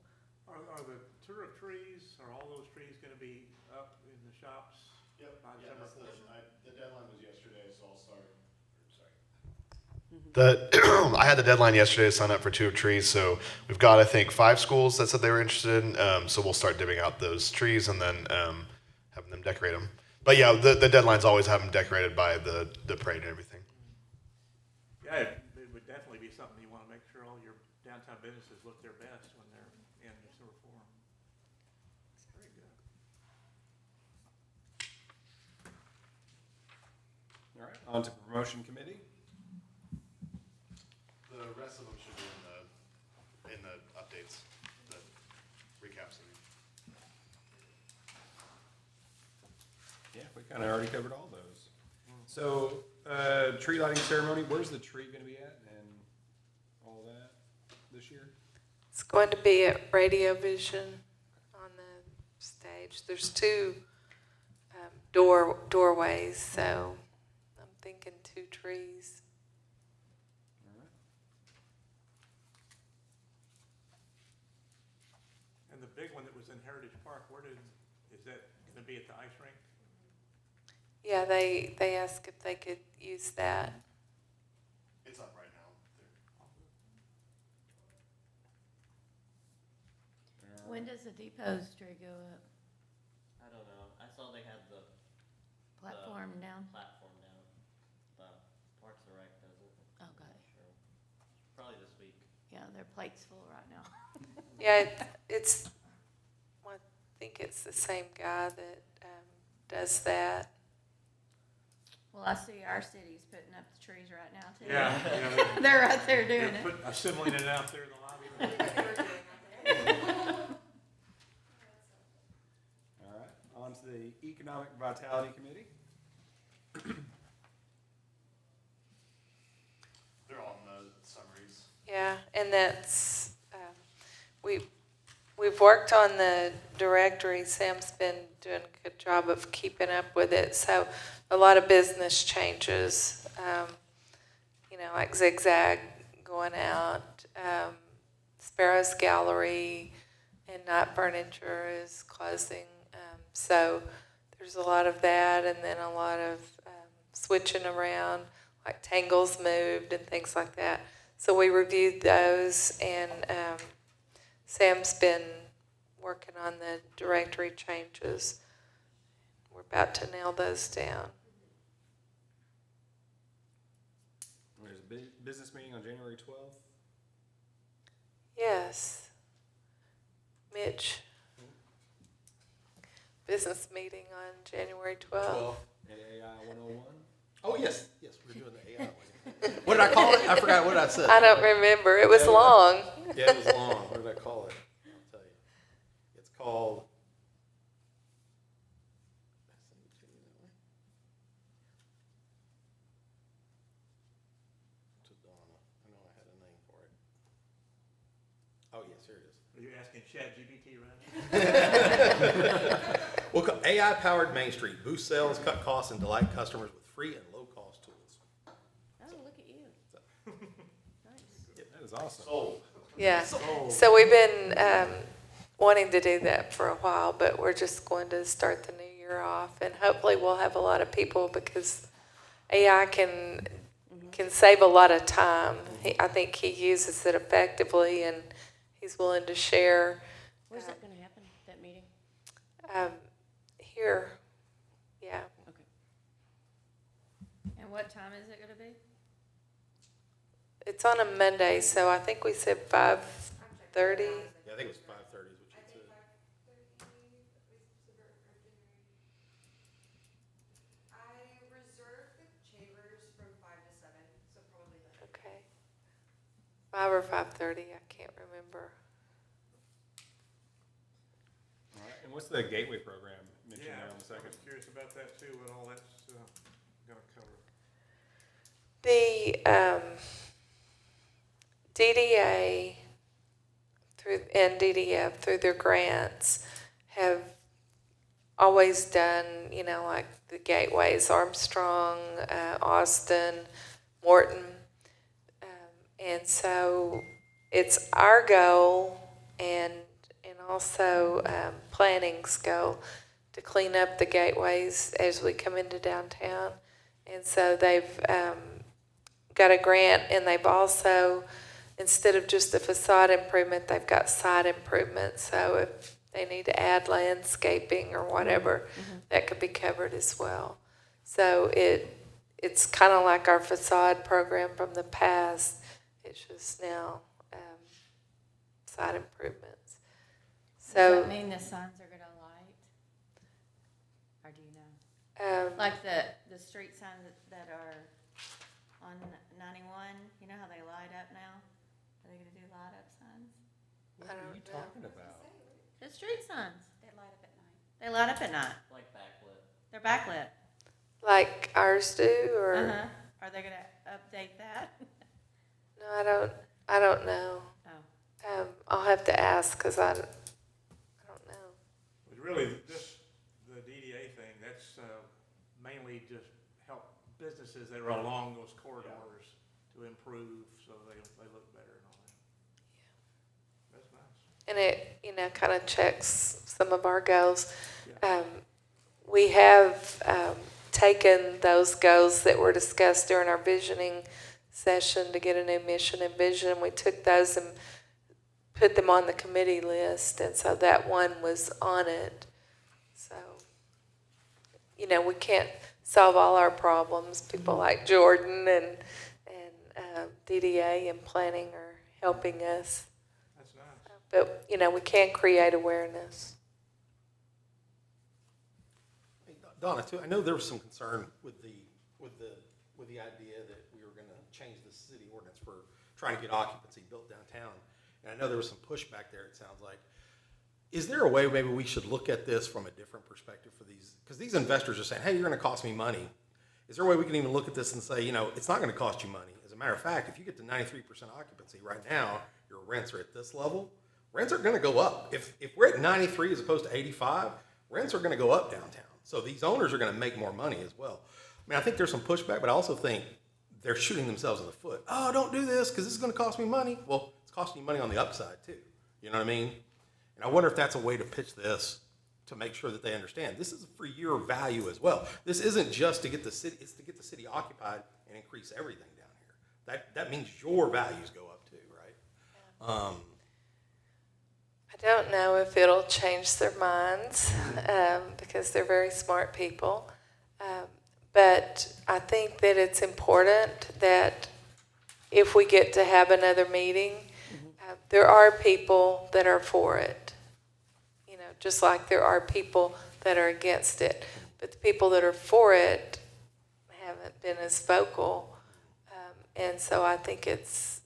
Are the tour of trees, are all those trees gonna be up in the shops? Yep, by yeah, December? the deadline was yesterday, so I'll start. I had the deadline yesterday to sign up for Two of Trees, so we've got, I think, 5 schools that said they were interested in, so we'll start dibbing out those trees and then having them decorate them. But yeah, the deadline's always have them decorated by the parade and everything. Yeah, it would definitely be something you wanna make sure all your downtown businesses look their best when they're in December forum. Very good. All right, on to promotion committee. The rest of them should be in the updates, the recaps. Yeah, we kind of already covered all those. So, tree lighting ceremony, where's the tree gonna be at and all that this year? It's going to be at Radio Vision on the stage. There's 2 doorways, so I'm thinking 2 trees. All right. And the big one that was in Heritage Park, is that gonna be at the ice rink? Yeah, they asked if they could use that. It's up right now. When does the depot's tree go up? I don't know. I saw they had the Platform down? platform down, but Parks and Rec doesn't. Okay. Not sure. Probably this week. Yeah, their plate's full right now. Yeah, it's, I think it's the same guy that does that. Well, I see our city's putting up the trees right now too. Yeah, They're right there doing they're it. assembling it out there in the lobby. All right, on to the economic vitality committee. They're all in the summaries. Yeah, and that's, we've worked on the directory. Sam's been doing a good job of keeping up with it. So a lot of business changes, like Zigzag going out, Sparrow's Gallery and Night Furniture is closing. So there's a lot of that, and then a lot of switching around, like Tangles moved and things like that. So we reviewed those, and Sam's been working on the directory changes. We're about to nail those down. There's a business meeting on January 12th. Yes. Mitch. Business meeting on January 12th. At AI 101. Oh, yes, we're doing the AI one. What did I call it? I forgot what I said. I don't remember. It was long. Yeah, it was long. What did I call it? I'll tell you. It's called. To Donna. I know I had a name for it. Oh, yes, here it is. Are you asking ChatGPT right now? We'll call AI-powered Main Street. Boost sales, cut costs, and delight customers with free and low-cost tools. Oh, look at you. Nice. That is awesome. Sold. Yeah. So we've been wanting to do that for a while, but we're just going to start the new year off, and hopefully we'll have a lot of people because AI can save a lot of time. I think he uses it effectively, and he's willing to share. Where's that gonna happen, that meeting? Here, yeah. Okay. And what time is it gonna be? It's on a Monday, so I think we said 5:30. Yeah, I think it was 5:30 is what you said. 5 or 5:30, I can't remember. All right, and what's the gateway program mentioned Yeah, there on the I second? was curious about that too, what all that's, gonna cover. The DDA and DDF through their grants have always done, like the gateways, Armstrong, Austin, Morton. And so it's our goal and also planning's goal to clean up the gateways as we come into downtown. And so they've got a grant, and they've also, instead of just the facade improvement, they've got site improvement. So if they need to add landscaping or whatever, that could be covered as well. So it's kind of like our facade program from the past. It's just now site improvements. Does So that mean the signs are gonna light? Or do you know? Like the street signs that are on 91, you know how they light up now? Are they gonna do light up signs? What are you talking about? The street signs, They light up at night. they light up at night. Like backlit. They're backlit. like ours do, or Uh-huh. Are they gonna update that? no, I don't know. Oh. I'll have to ask because I don't know. But really, the DDA thing, that's, mainly just help businesses that are along those corridors to improve, so they look better and all that. That's nice. And it, kind of checks some of our goals. We have taken those goals that were discussed during our visioning session to get a new mission and vision. We took those and put them on the committee list, and so that one was on it. So, we can't solve all our problems. People like Jordan and DDA and planning are helping us. That's nice. But, we can create awareness. Hey, Donna, too, I know there was some concern with the idea that we were gonna change the city ordinance for trying to get occupancy built downtown. And I know there was some pushback there, it sounds like. Is there a way maybe we should look at this from a different perspective for these? Because these investors are saying, hey, you're gonna cost me money. Is there a way we can even look at this and say, it's not gonna cost you money? As a matter of fact, if you get to 93% occupancy right now, your rents are at this level, rents are gonna go up. If we're at 93 as opposed to 85, rents are gonna go up downtown. So these owners are gonna make more money as well. I think there's some pushback, but I also think they're shooting themselves in the foot. Oh, don't do this because this is going to cost me money. Well, it's costing you money on the upside too. You know what I mean? And I wonder if that's a way to pitch this to make sure that they understand this is for your value as well. This isn't just to get the city; it's to get the city occupied and increase everything down here. That means your values go up too, right? I don't know if it'll change their minds because they're very smart people. But I think that it's important that if we get to have another meeting, there are people that are for it. Just like there are people that are against it. But the people that are for it haven't been as vocal. And so I think it's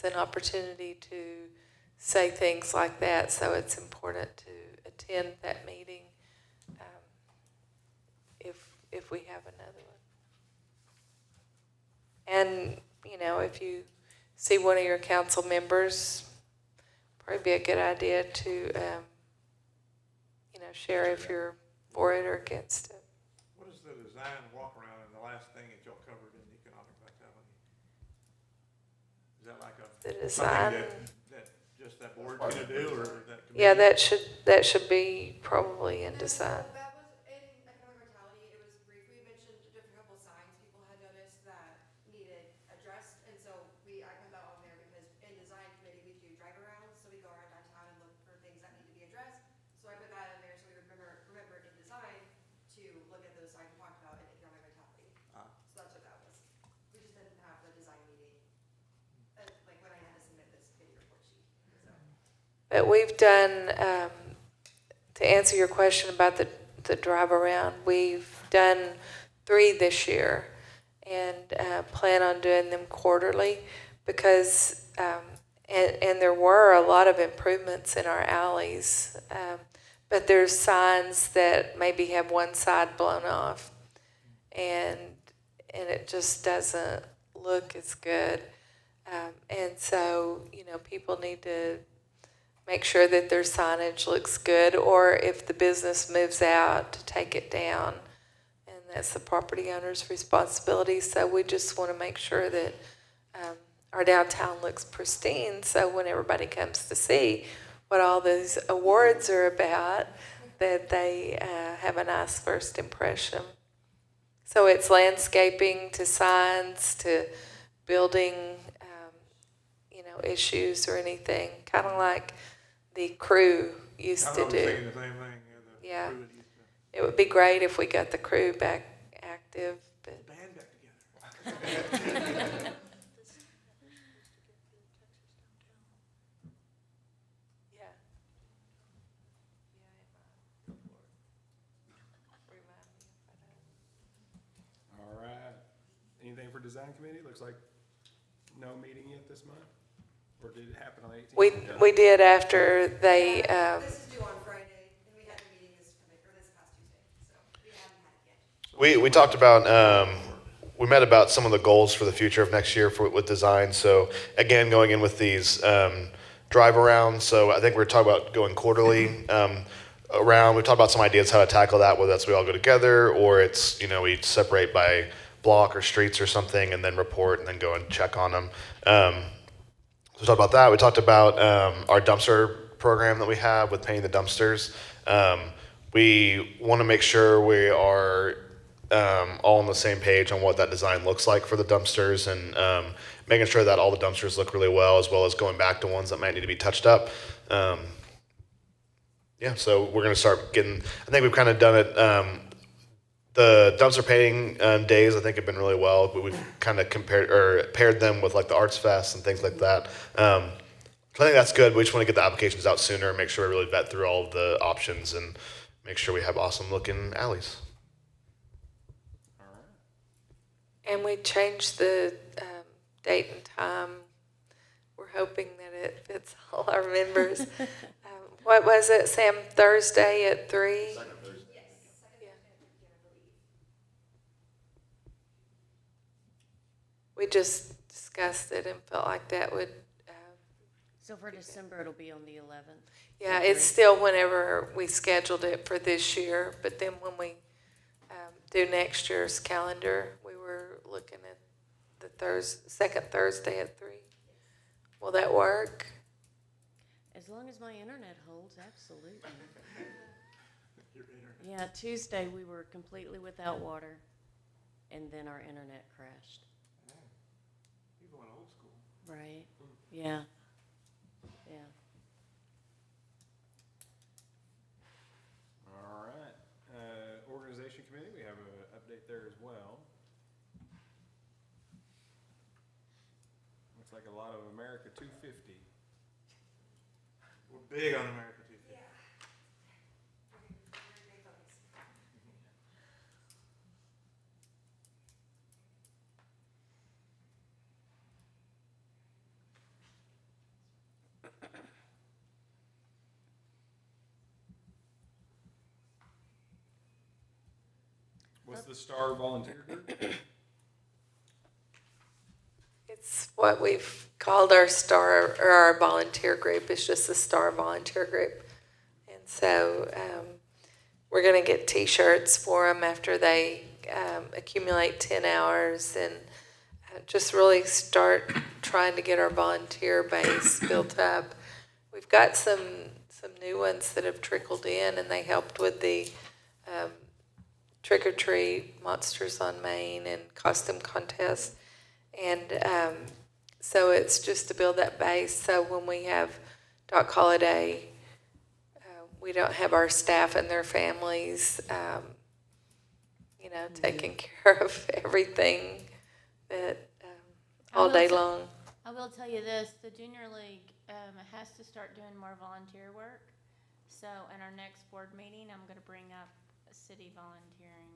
an opportunity to say things like that. So it's important to attend that meeting if we have another one. And, if you see one of your council members, probably be a good idea to, share if you're for it or against it. What is the design walk around and the last thing that y'all covered in economic vitality? Is that like The something design, that just that board's gonna do, or that committee? yeah, that should be probably in design. That was in economic vitality. It was brief. We mentioned a different couple signs people had noticed that needed addressed, and so I put that on there because in design committee we do drive arounds, so we go around downtown and look for things that need to be addressed. So I put that in there so we remember in design to look at those signs we talked about in economic vitality. So that's what that was. We just didn't have the design meeting, like when I had to submit this committee report sheet. So. But we've done, to answer your question about the drive around, we've done 3 this year and plan on doing them quarterly because And there were a lot of improvements in our alleys, but there's signs that maybe have one side blown off, and it just doesn't look as good. And so, people need to make sure that their signage looks good, or if the business moves out, to take it down. And that's the property owner's responsibility. So we just want to make sure that our downtown looks pristine, so when everybody comes to see what all those awards are about, that they have a nice first impression. So it's landscaping to signs to building, issues or anything, kind of like the crew used to do. the same thing, Yeah. crew that used to- It would be great if we got the crew back active, but Band back together. yeah. All right. Anything for design committee? Looks like no meeting yet this month? Or did it happen on the 18th? We did after they, This is due on Friday, and we had a meeting this past Tuesday, so we haven't had it yet. We talked about, we met about some of the goals for the future of next year with design. So again, going in with these drive around. So I think we're talking about going quarterly around. We talked about some ideas how to tackle that, whether that's we all go together or it's, we separate by block or streets or something and then report and then go and check on them. So we talked about that. We talked about our dumpster program that we have with paying the dumpsters. We want to make sure we are all on the same page on what that design looks like for the dumpsters and making sure that all the dumpsters look really well, as well as going back to ones that might need to be touched up. Yeah, so we're going to start getting, I think we've kind of done it. The dumpster painting days, I think, have been really well. We've kind of paired them with like the Arts Fest and things like that. So I think that's good. We just want to get the applications out sooner and make sure we really vet through all of the options and make sure we have awesome looking alleys. All right. and we changed the date and time. We're hoping that it fits all our members. What was it, Sam? Thursday at 3? We just discussed it and felt like that would, So for December, it'll be on the 11th. yeah, it's still whenever we scheduled it for this year, but then when we do next year's calendar, we were looking at the second Thursday at 3. Will that work? As long as my internet holds, absolutely. Your internet. Yeah, Tuesday, we were completely without water, and then our internet crashed. You're going old school. Right, yeah, yeah. All right. Organization committee, we have an update there as well. Looks like a lot of America 250. We're big on America too. What's the Star Volunteer Group? It's what we've called our star, or our volunteer group. It's just the Star Volunteer Group. And so we're going to get T-shirts for them after they accumulate 10 hours and just really start trying to get our volunteer base built up. We've got some new ones that have trickled in, and they helped with the Trick or Treat, Monsters on Main, and costume contest. And so it's just to build that base. So when we have Doc Holiday, we don't have our staff and their families, taking care of everything that all day long. I will tell you this, the Junior League has to start doing more volunteer work. So in our next board meeting, I'm going to bring up city volunteering,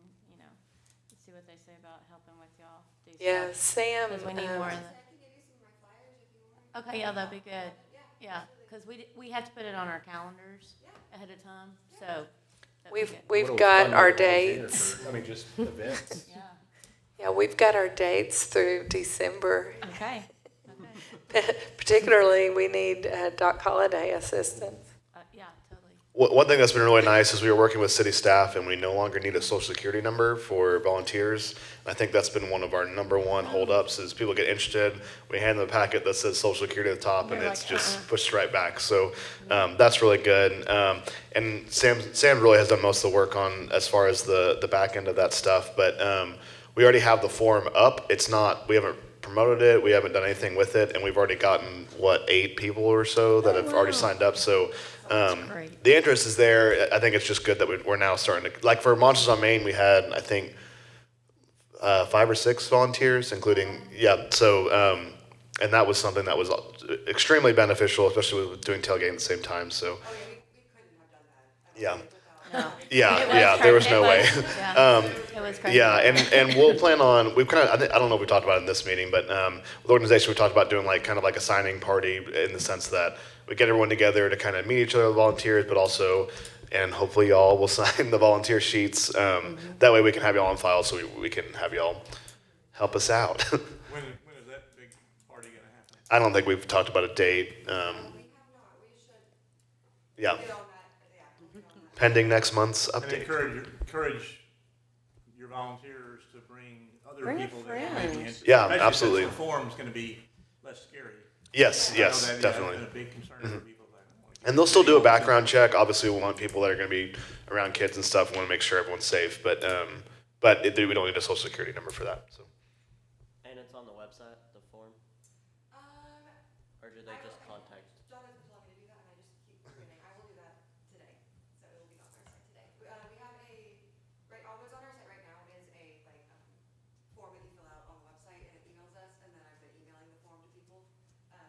see what they say about helping with y'all. Do Yeah, stuff. Sam. 'Cause we need more of that. I can give you some of my flyers if you want. Okay, yeah, that'd be good. Yeah, because we had to put it on our calendars ahead of time, so. that'd be We've, good. we've Little got fun our little volunteer dates. for- I mean, just events. Yeah, Yeah, we've got our dates through December. okay, okay. Particularly, we need Doc Holliday assistance. Yeah, totally. One thing that's been really nice is we were working with city staff and we no longer need a social security number for volunteers. I think that's been one of our number one holdups is people get interested. We hand them a packet that says social security at the top and They're it's like, just pushed right back. So that's really good. And Sam really has done most of the work on as far as the back end of that stuff. But we already have the form up. It's not, we haven't promoted it. We haven't done anything with it. And we've already gotten, 8 people or so that have already signed up. So great. the interest is there. I think it's just good that we're now starting to, like for Monsters on Main, we had, I think, 5 or 6 volunteers, including, so, and that was something that was extremely beneficial, especially with doing tailgating at the same time, so, Oh, yeah, we couldn't have done that. yeah. No. Yeah, there was no way. Yeah, it was crazy. Yeah, and we'll plan on, we've kind of, I don't know if we talked about it in this meeting, but with the organization, we talked about doing like, kind of like a signing party in the sense that we get everyone together to kind of meet each other, the volunteers, but also, and hopefully y'all will sign the volunteer sheets. That way we can have y'all on file so we can have y'all help us out. When is that big party gonna happen? I don't think we've talked about a date. We have not, we should Yeah, get on that, yeah, we'll get on that. pending next month's And update. encourage your volunteers to bring other Bring a people that may be friend. interested. Yeah, Especially absolutely. since the forum's gonna be less scary. Yes, I know yes, that, definitely. That's been a big concern for people that want to. And they'll still do a background check. Obviously, we want people that are going to be around kids and stuff. We want to make sure everyone's safe. But we don't need a social security number for that. So And it's on the website, the form, or do they just contact? John has been telling me to do that, and I just keep forgetting. I will do that today, so it will be on our site today. We have what's on our site right now is a, form that you fill out on the website, and it emails us, and then I've been emailing the form to people. But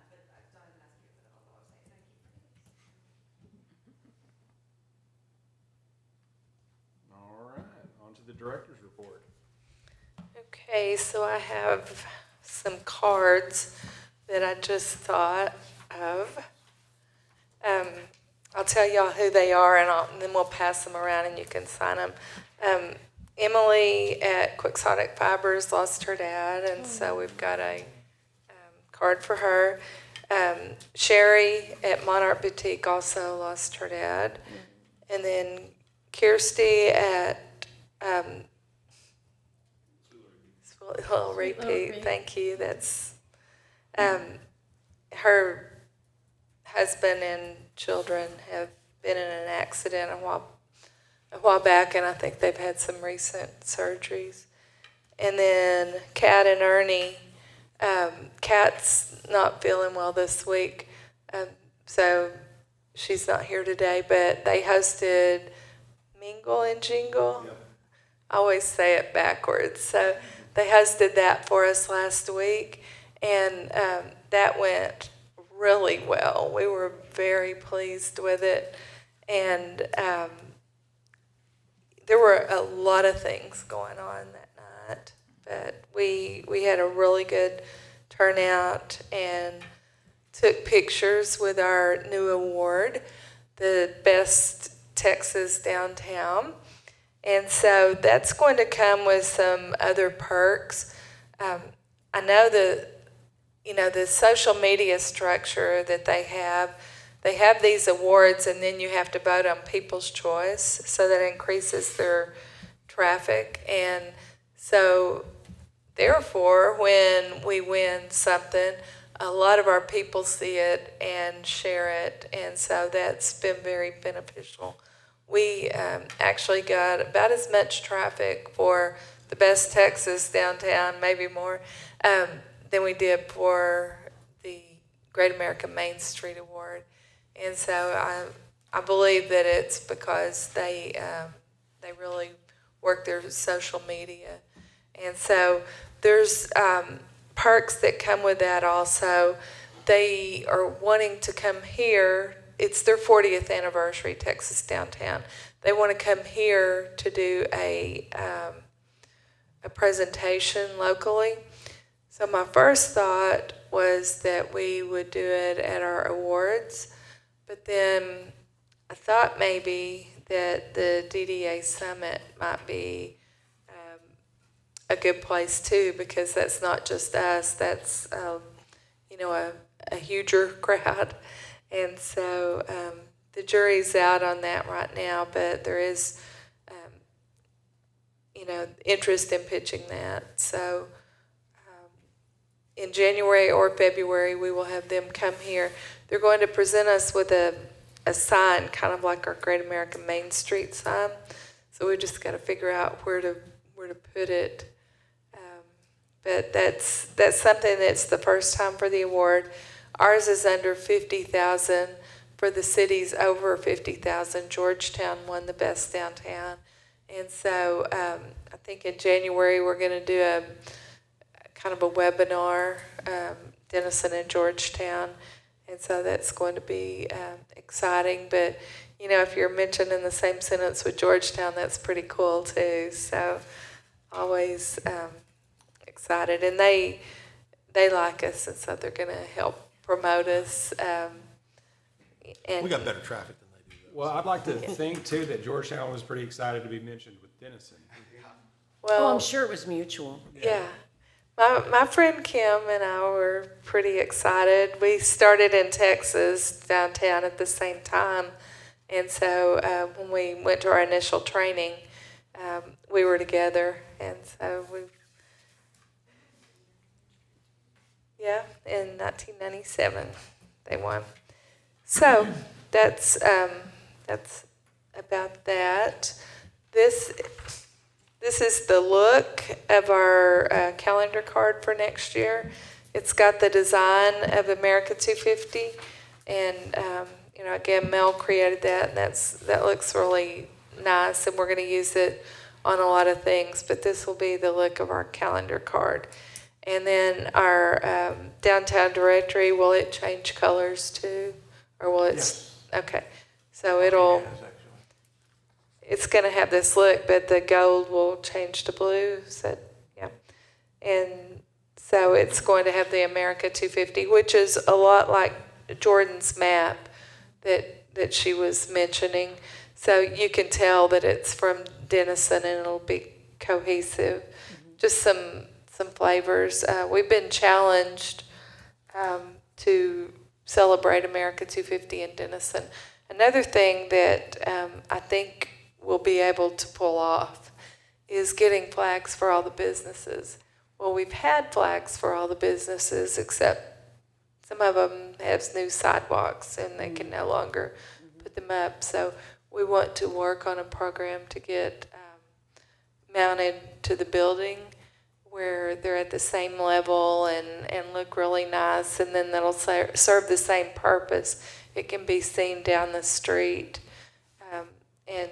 John has been asking me to put it on the website, and I keep forgetting. All right, on to the director's report. Okay, so I have some cards that I just thought of. I'll tell y'all who they are, and then we'll pass them around, and you can sign them. Emily at Quixotic Fibers lost her dad, and so we've got a card for her. Sherry at Monarch Boutique also lost her dad. And then Kirsty at Little Repeat, thank you. That's her husband and children have been in an accident a while back, and I think they've had some recent surgeries. And then Kat and Ernie, Kat's not feeling well this week, so she's not here today, but they hosted Mingle and Jingle. I always say it backwards. So they hosted that for us last week, and that went really well. We were very pleased with it, and there were a lot of things going on that night, but we had a really good turnout and took pictures with our new award, the Best Texas Downtown. And so that's going to come with some other perks. I know the social media structure that they have these awards, and then you have to vote on People's Choice, so that increases their traffic. And so therefore, when we win something, a lot of our people see it and share it, and so that's been very beneficial. We actually got about as much traffic for the Best Texas Downtown, maybe more, than we did for the Great American Main Street Award. And so I believe that it's because they really work their social media. And so there's perks that come with that also. They are wanting to come here. It's their 40th anniversary, Texas Downtown. They want to come here to do a presentation locally. So my first thought was that we would do it at our awards, but then I thought maybe that the DDA Summit might be a good place too, because that's not just us, that's, you know, a huger crowd. And so the jury's out on that right now, but there is, you know, interest in pitching that. So in January or February, we will have them come here. They're going to present us with a sign, kind of like our Great American Main Street sign. So we just got to figure out where to put it. But that's something that's the first time for the award. Ours is under 50,000. For the cities over 50,000, Georgetown won the best downtown. And so I think in January we're going to do a kind of a webinar, Denison and Georgetown. And so that's going to be exciting. But, you know, if you're mentioned in the same sentence with Georgetown, that's pretty cool too. So always excited. And they like us, and so they're going to help promote us. And We got better traffic than they do. though. Well, I'd like to think too that Georgetown was pretty excited to be mentioned with Denison. Oh, I'm sure it was mutual. Yeah. My friend Kim and I were pretty excited. We started in Texas downtown at the same time. And so when we went to our initial training, we were together. And so in 1997, they won. So that's about that. This is the look of our calendar card for next year. It's got the design of America 250, and you know, again, Mel created that, and that looks really nice, and we're going to use it on a lot of things. But this will be the look of our calendar card, and then our downtown directory. Will it change colors too, or will it? Yes. Okay, so it'll. Yes, actually. It's going to have this look, but the gold will change to blue. So, yeah. And so it's going to have the America 250, which is a lot like Jordan's map that she was mentioning. So you can tell that it's from Denison, and it'll be cohesive. Just some flavors. We've been challenged to celebrate America 250 in Denison. Another thing that I think we'll be able to pull off is getting flags for all the businesses. Well, we've had flags for all the businesses, except some of them have new sidewalks and they can no longer put them up. So we want to work on a program to get mounted to the building where they're at the same level and look really nice, and then that'll serve the same purpose. It can be seen down the street, and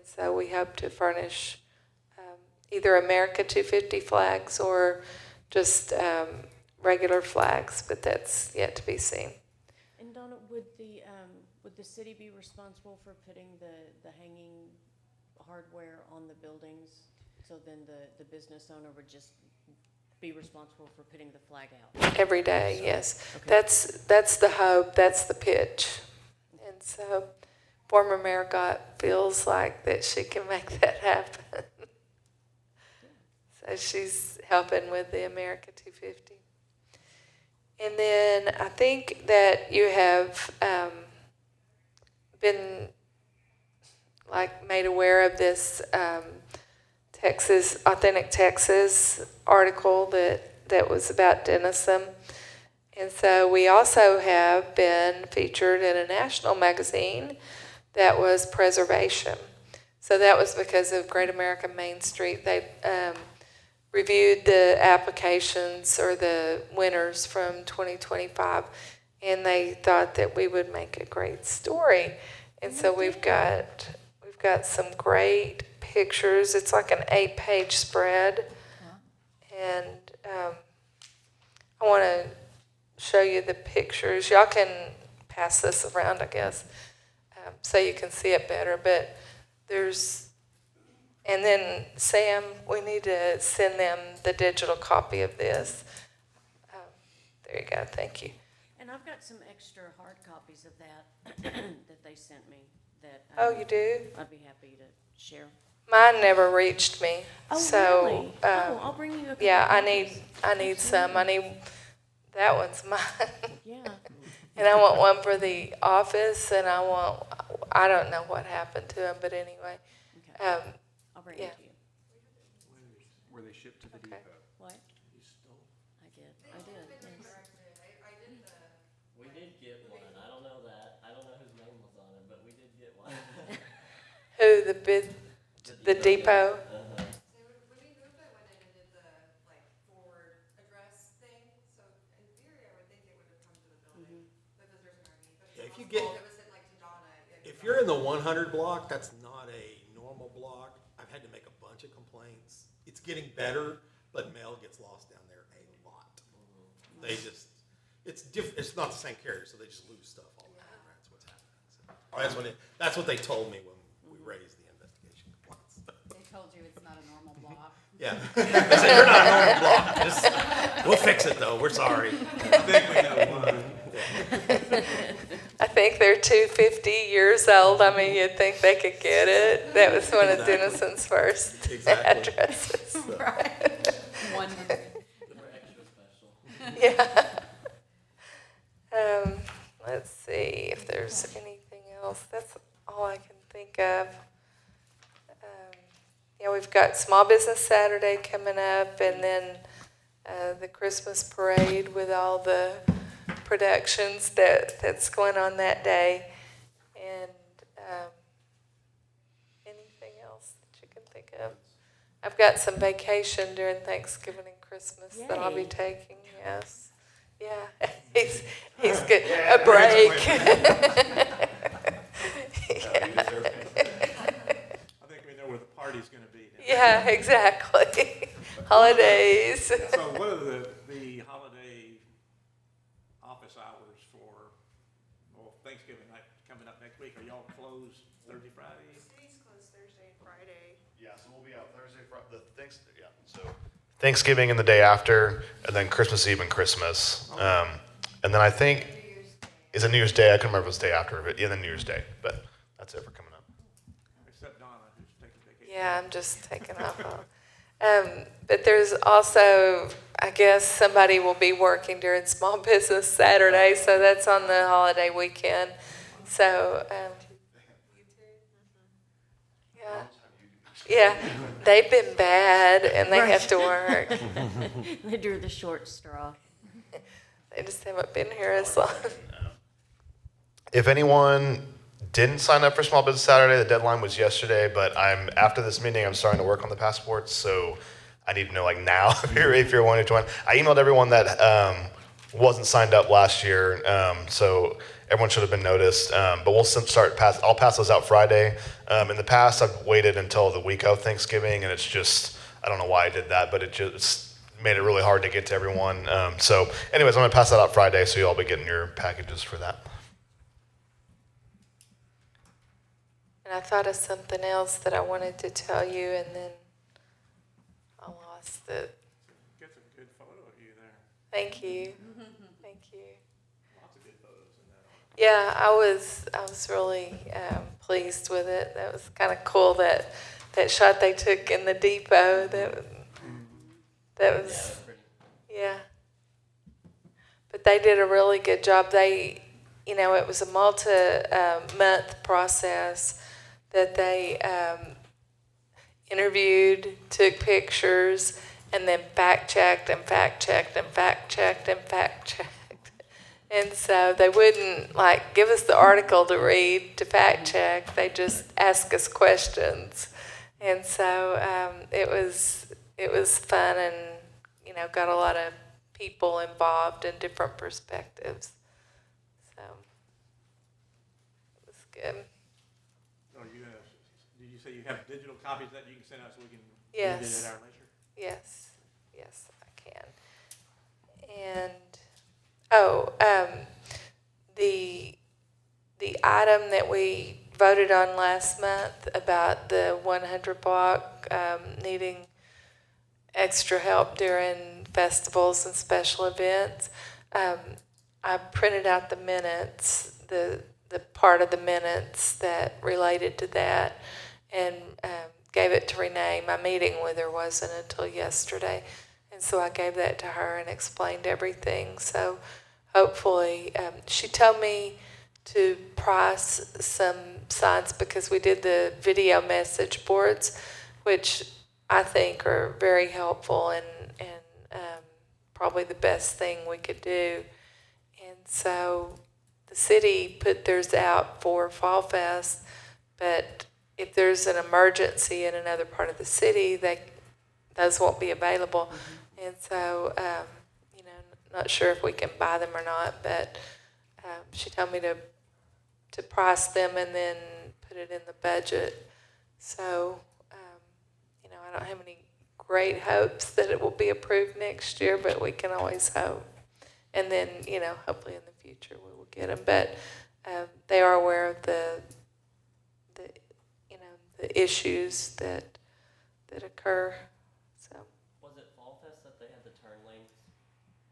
so we hope to furnish either America 250 flags or just regular flags, but that's yet to be seen. And Donna, would the city be responsible for putting the hanging hardware on the buildings? So then the business owner would just be responsible for putting the flag out? Every day, yes. Okay. That's the hope, that's the pitch. And so former Mayor Gott feels like that she can make that happen. So she's helping with the America 250. And then I think that you have been made aware of this Authentic Texas article that was about Denison. And so we also have been featured in a national magazine that was preservation. So that was because of Great American Main Street. They reviewed the applications or the winners from 2025, and they thought that we would make a great story. And so we've got some great pictures. It's like an 8-page spread, and I want to show you the pictures. Y'all can pass this around, I guess, so you can see it better. But and then Sam, we need to send them the digital copy of this. There you go, thank you. And I've got some extra hard copies of that that they sent me that. Oh, you do? I'd be happy to share. Mine never reached me, Oh, so, really? Oh, I'll bring you a couple yeah, copies. I need some, that one's mine. Yeah, And I want one for the office, and I don't know what happened to them, but anyway. okay. I'll bring yeah. it to you. Where they shipped to the Okay. depot. What? I did, yes. We did get one. I don't know that. I don't know whose name was on it, but we did get one. Who, the depot? Uh-huh. So when we moved it, went in and did the, like, forward address thing, so in theory, I would think it would have come to the building, the visitors center, I mean, but Yeah, if if you it get- was sent like to Donna. If you're in the 100 block, that's not a normal block. I've had to make a bunch of complaints. It's getting better, but mail gets lost down there a lot. They just, it's not the same carrier, so they just lose stuff all the time. That's what's happening. So, that's what they told me when we raised the investigation complaints. They told you it's not a normal block. Yeah. They said, you're not a normal block. We'll fix it though. We're sorry. I think we know one. I think they're 250 years old. I mean, you'd think they could get it. That was one of Exactly. Denison's first Exactly. addresses. Right. One. We're extra special. Yeah. Let's see if there's anything else. That's all I can think of. Yeah, we've got Small Business Saturday coming up, and then the Christmas parade with all the productions that's going on that day. And anything else that you can think of? I've got some vacation during Thanksgiving and Christmas that I'll be Yay. taking, yes. Yeah, he's good. A break. I think we know where the party's gonna be. now. Yeah, exactly. Holidays. So what are the holiday office hours for, well, Thanksgiving night coming up next week? Are y'all closed Thursday, Friday? The city's closed Thursday and Friday. Yeah, so we'll be out Thursday, so Thanksgiving and the day after, and then Christmas Eve and Christmas. And then I think, is it New Year's Day? I couldn't remember if it was the day after, but yeah, then New Year's Day. But that's it for coming up. Except Donna, who's taking vacation. Yeah, I'm just taking off. But there's also, I guess, somebody will be working during Small Business Saturday, so that's on the holiday weekend. So, yeah, they've been bad and they have to work. They drew the short straw. They just haven't been here as long. If anyone didn't sign up for Small Business Saturday, the deadline was yesterday, but after this meeting, I'm starting to work on the passports, so I need to know like now if you're wanting to join. I emailed everyone that wasn't signed up last year, so everyone should have been noticed. But we'll I'll pass those out Friday. In the past, I've waited until the week of Thanksgiving, and it's just, I don't know why I did that, but it just made it really hard to get to everyone. So anyways, I'm gonna pass that out Friday, so you'll all be getting your packages for that. And I thought of something else that I wanted to tell you, and then I lost it. Get some good photo of you there. Thank you. Thank you. Lots of good photos in that. Yeah, I was really pleased with it. That was kind of cool, that shot they took in the depot. That was, yeah. But they did a really good job. They, it was a multi-month process that they interviewed, took pictures, and then fact-checked and fact-checked and fact-checked and fact-checked. And so they wouldn't give us the article to read to fact-check. They just ask us questions. And so it was fun, and got a lot of people involved in different perspectives. So it was good. Are you gonna, did you say you have digital copies that you can send us so we can read Yes. it at our leisure? Yes, I can. And the item that we voted on last month about the 100 block needing extra help during festivals and special events, I printed out the minutes, the part of the minutes that related to that, and gave it to Renee. My meeting with her wasn't until yesterday, and so I gave that to her and explained everything. So hopefully, she told me to price some signs because we did the video message boards, which I think are very helpful and probably the best thing we could do. And so the city put theirs out for Fall Fest, but if there's an emergency in another part of the city, those won't be available. And so, you know, not sure if we can buy them or not, but she told me to price them and then put it in the budget. So, you know, I don't have any great hopes that it will be approved next year, but we can always hope. And then, you know, hopefully in the future we will get them. But they are aware of the you know, the issues that occur. So Was it Fall Fest that they had the turn lanes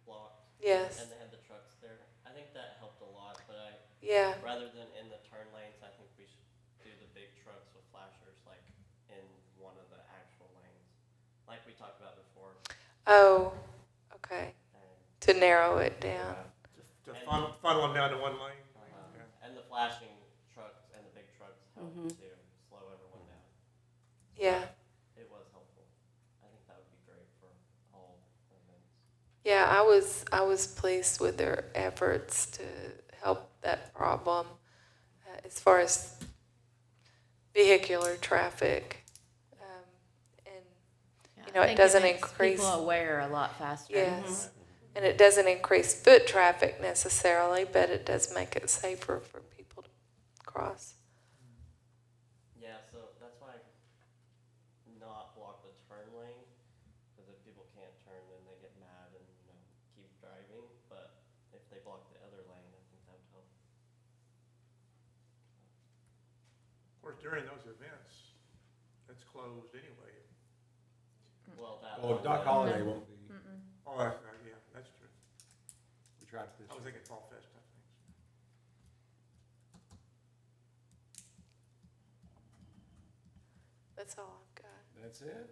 blocked? yes, And they had the trucks there? I think that helped a lot, but yeah, rather than in the turn lanes, I think we should do the big trucks with flashers, like in one of the actual lanes, like we talked about before. oh, okay, And, to narrow it down. Just to funnel them down to one lane. and the flashing trucks and the big trucks help Mhm. to slow everyone down. Yeah, It was helpful. I think that would be great for all events. yeah, I was pleased with their efforts to help that problem as far as vehicular traffic. And you know, I it think doesn't makes increase. people aware a lot faster. Yes, and it doesn't increase foot traffic necessarily, but it does make it safer for people to cross. Yeah, so that's why not block the turn lane, because if people can't turn, then they get mad and, you know, keep driving. But if they block the other lane, I think that would help. Of course, during those events, it's closed anyway. Well, that. Well, one, Doc yeah. Holiday won't be. Oh, yeah, that's true. We tried this. I was thinking Fall Fest, I think. That's all I've got. That's it?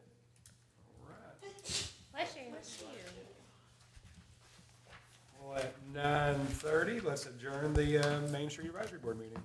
All right. Bless you. Well, at 9:30, let's adjourn the Main Street Advisory Board meeting.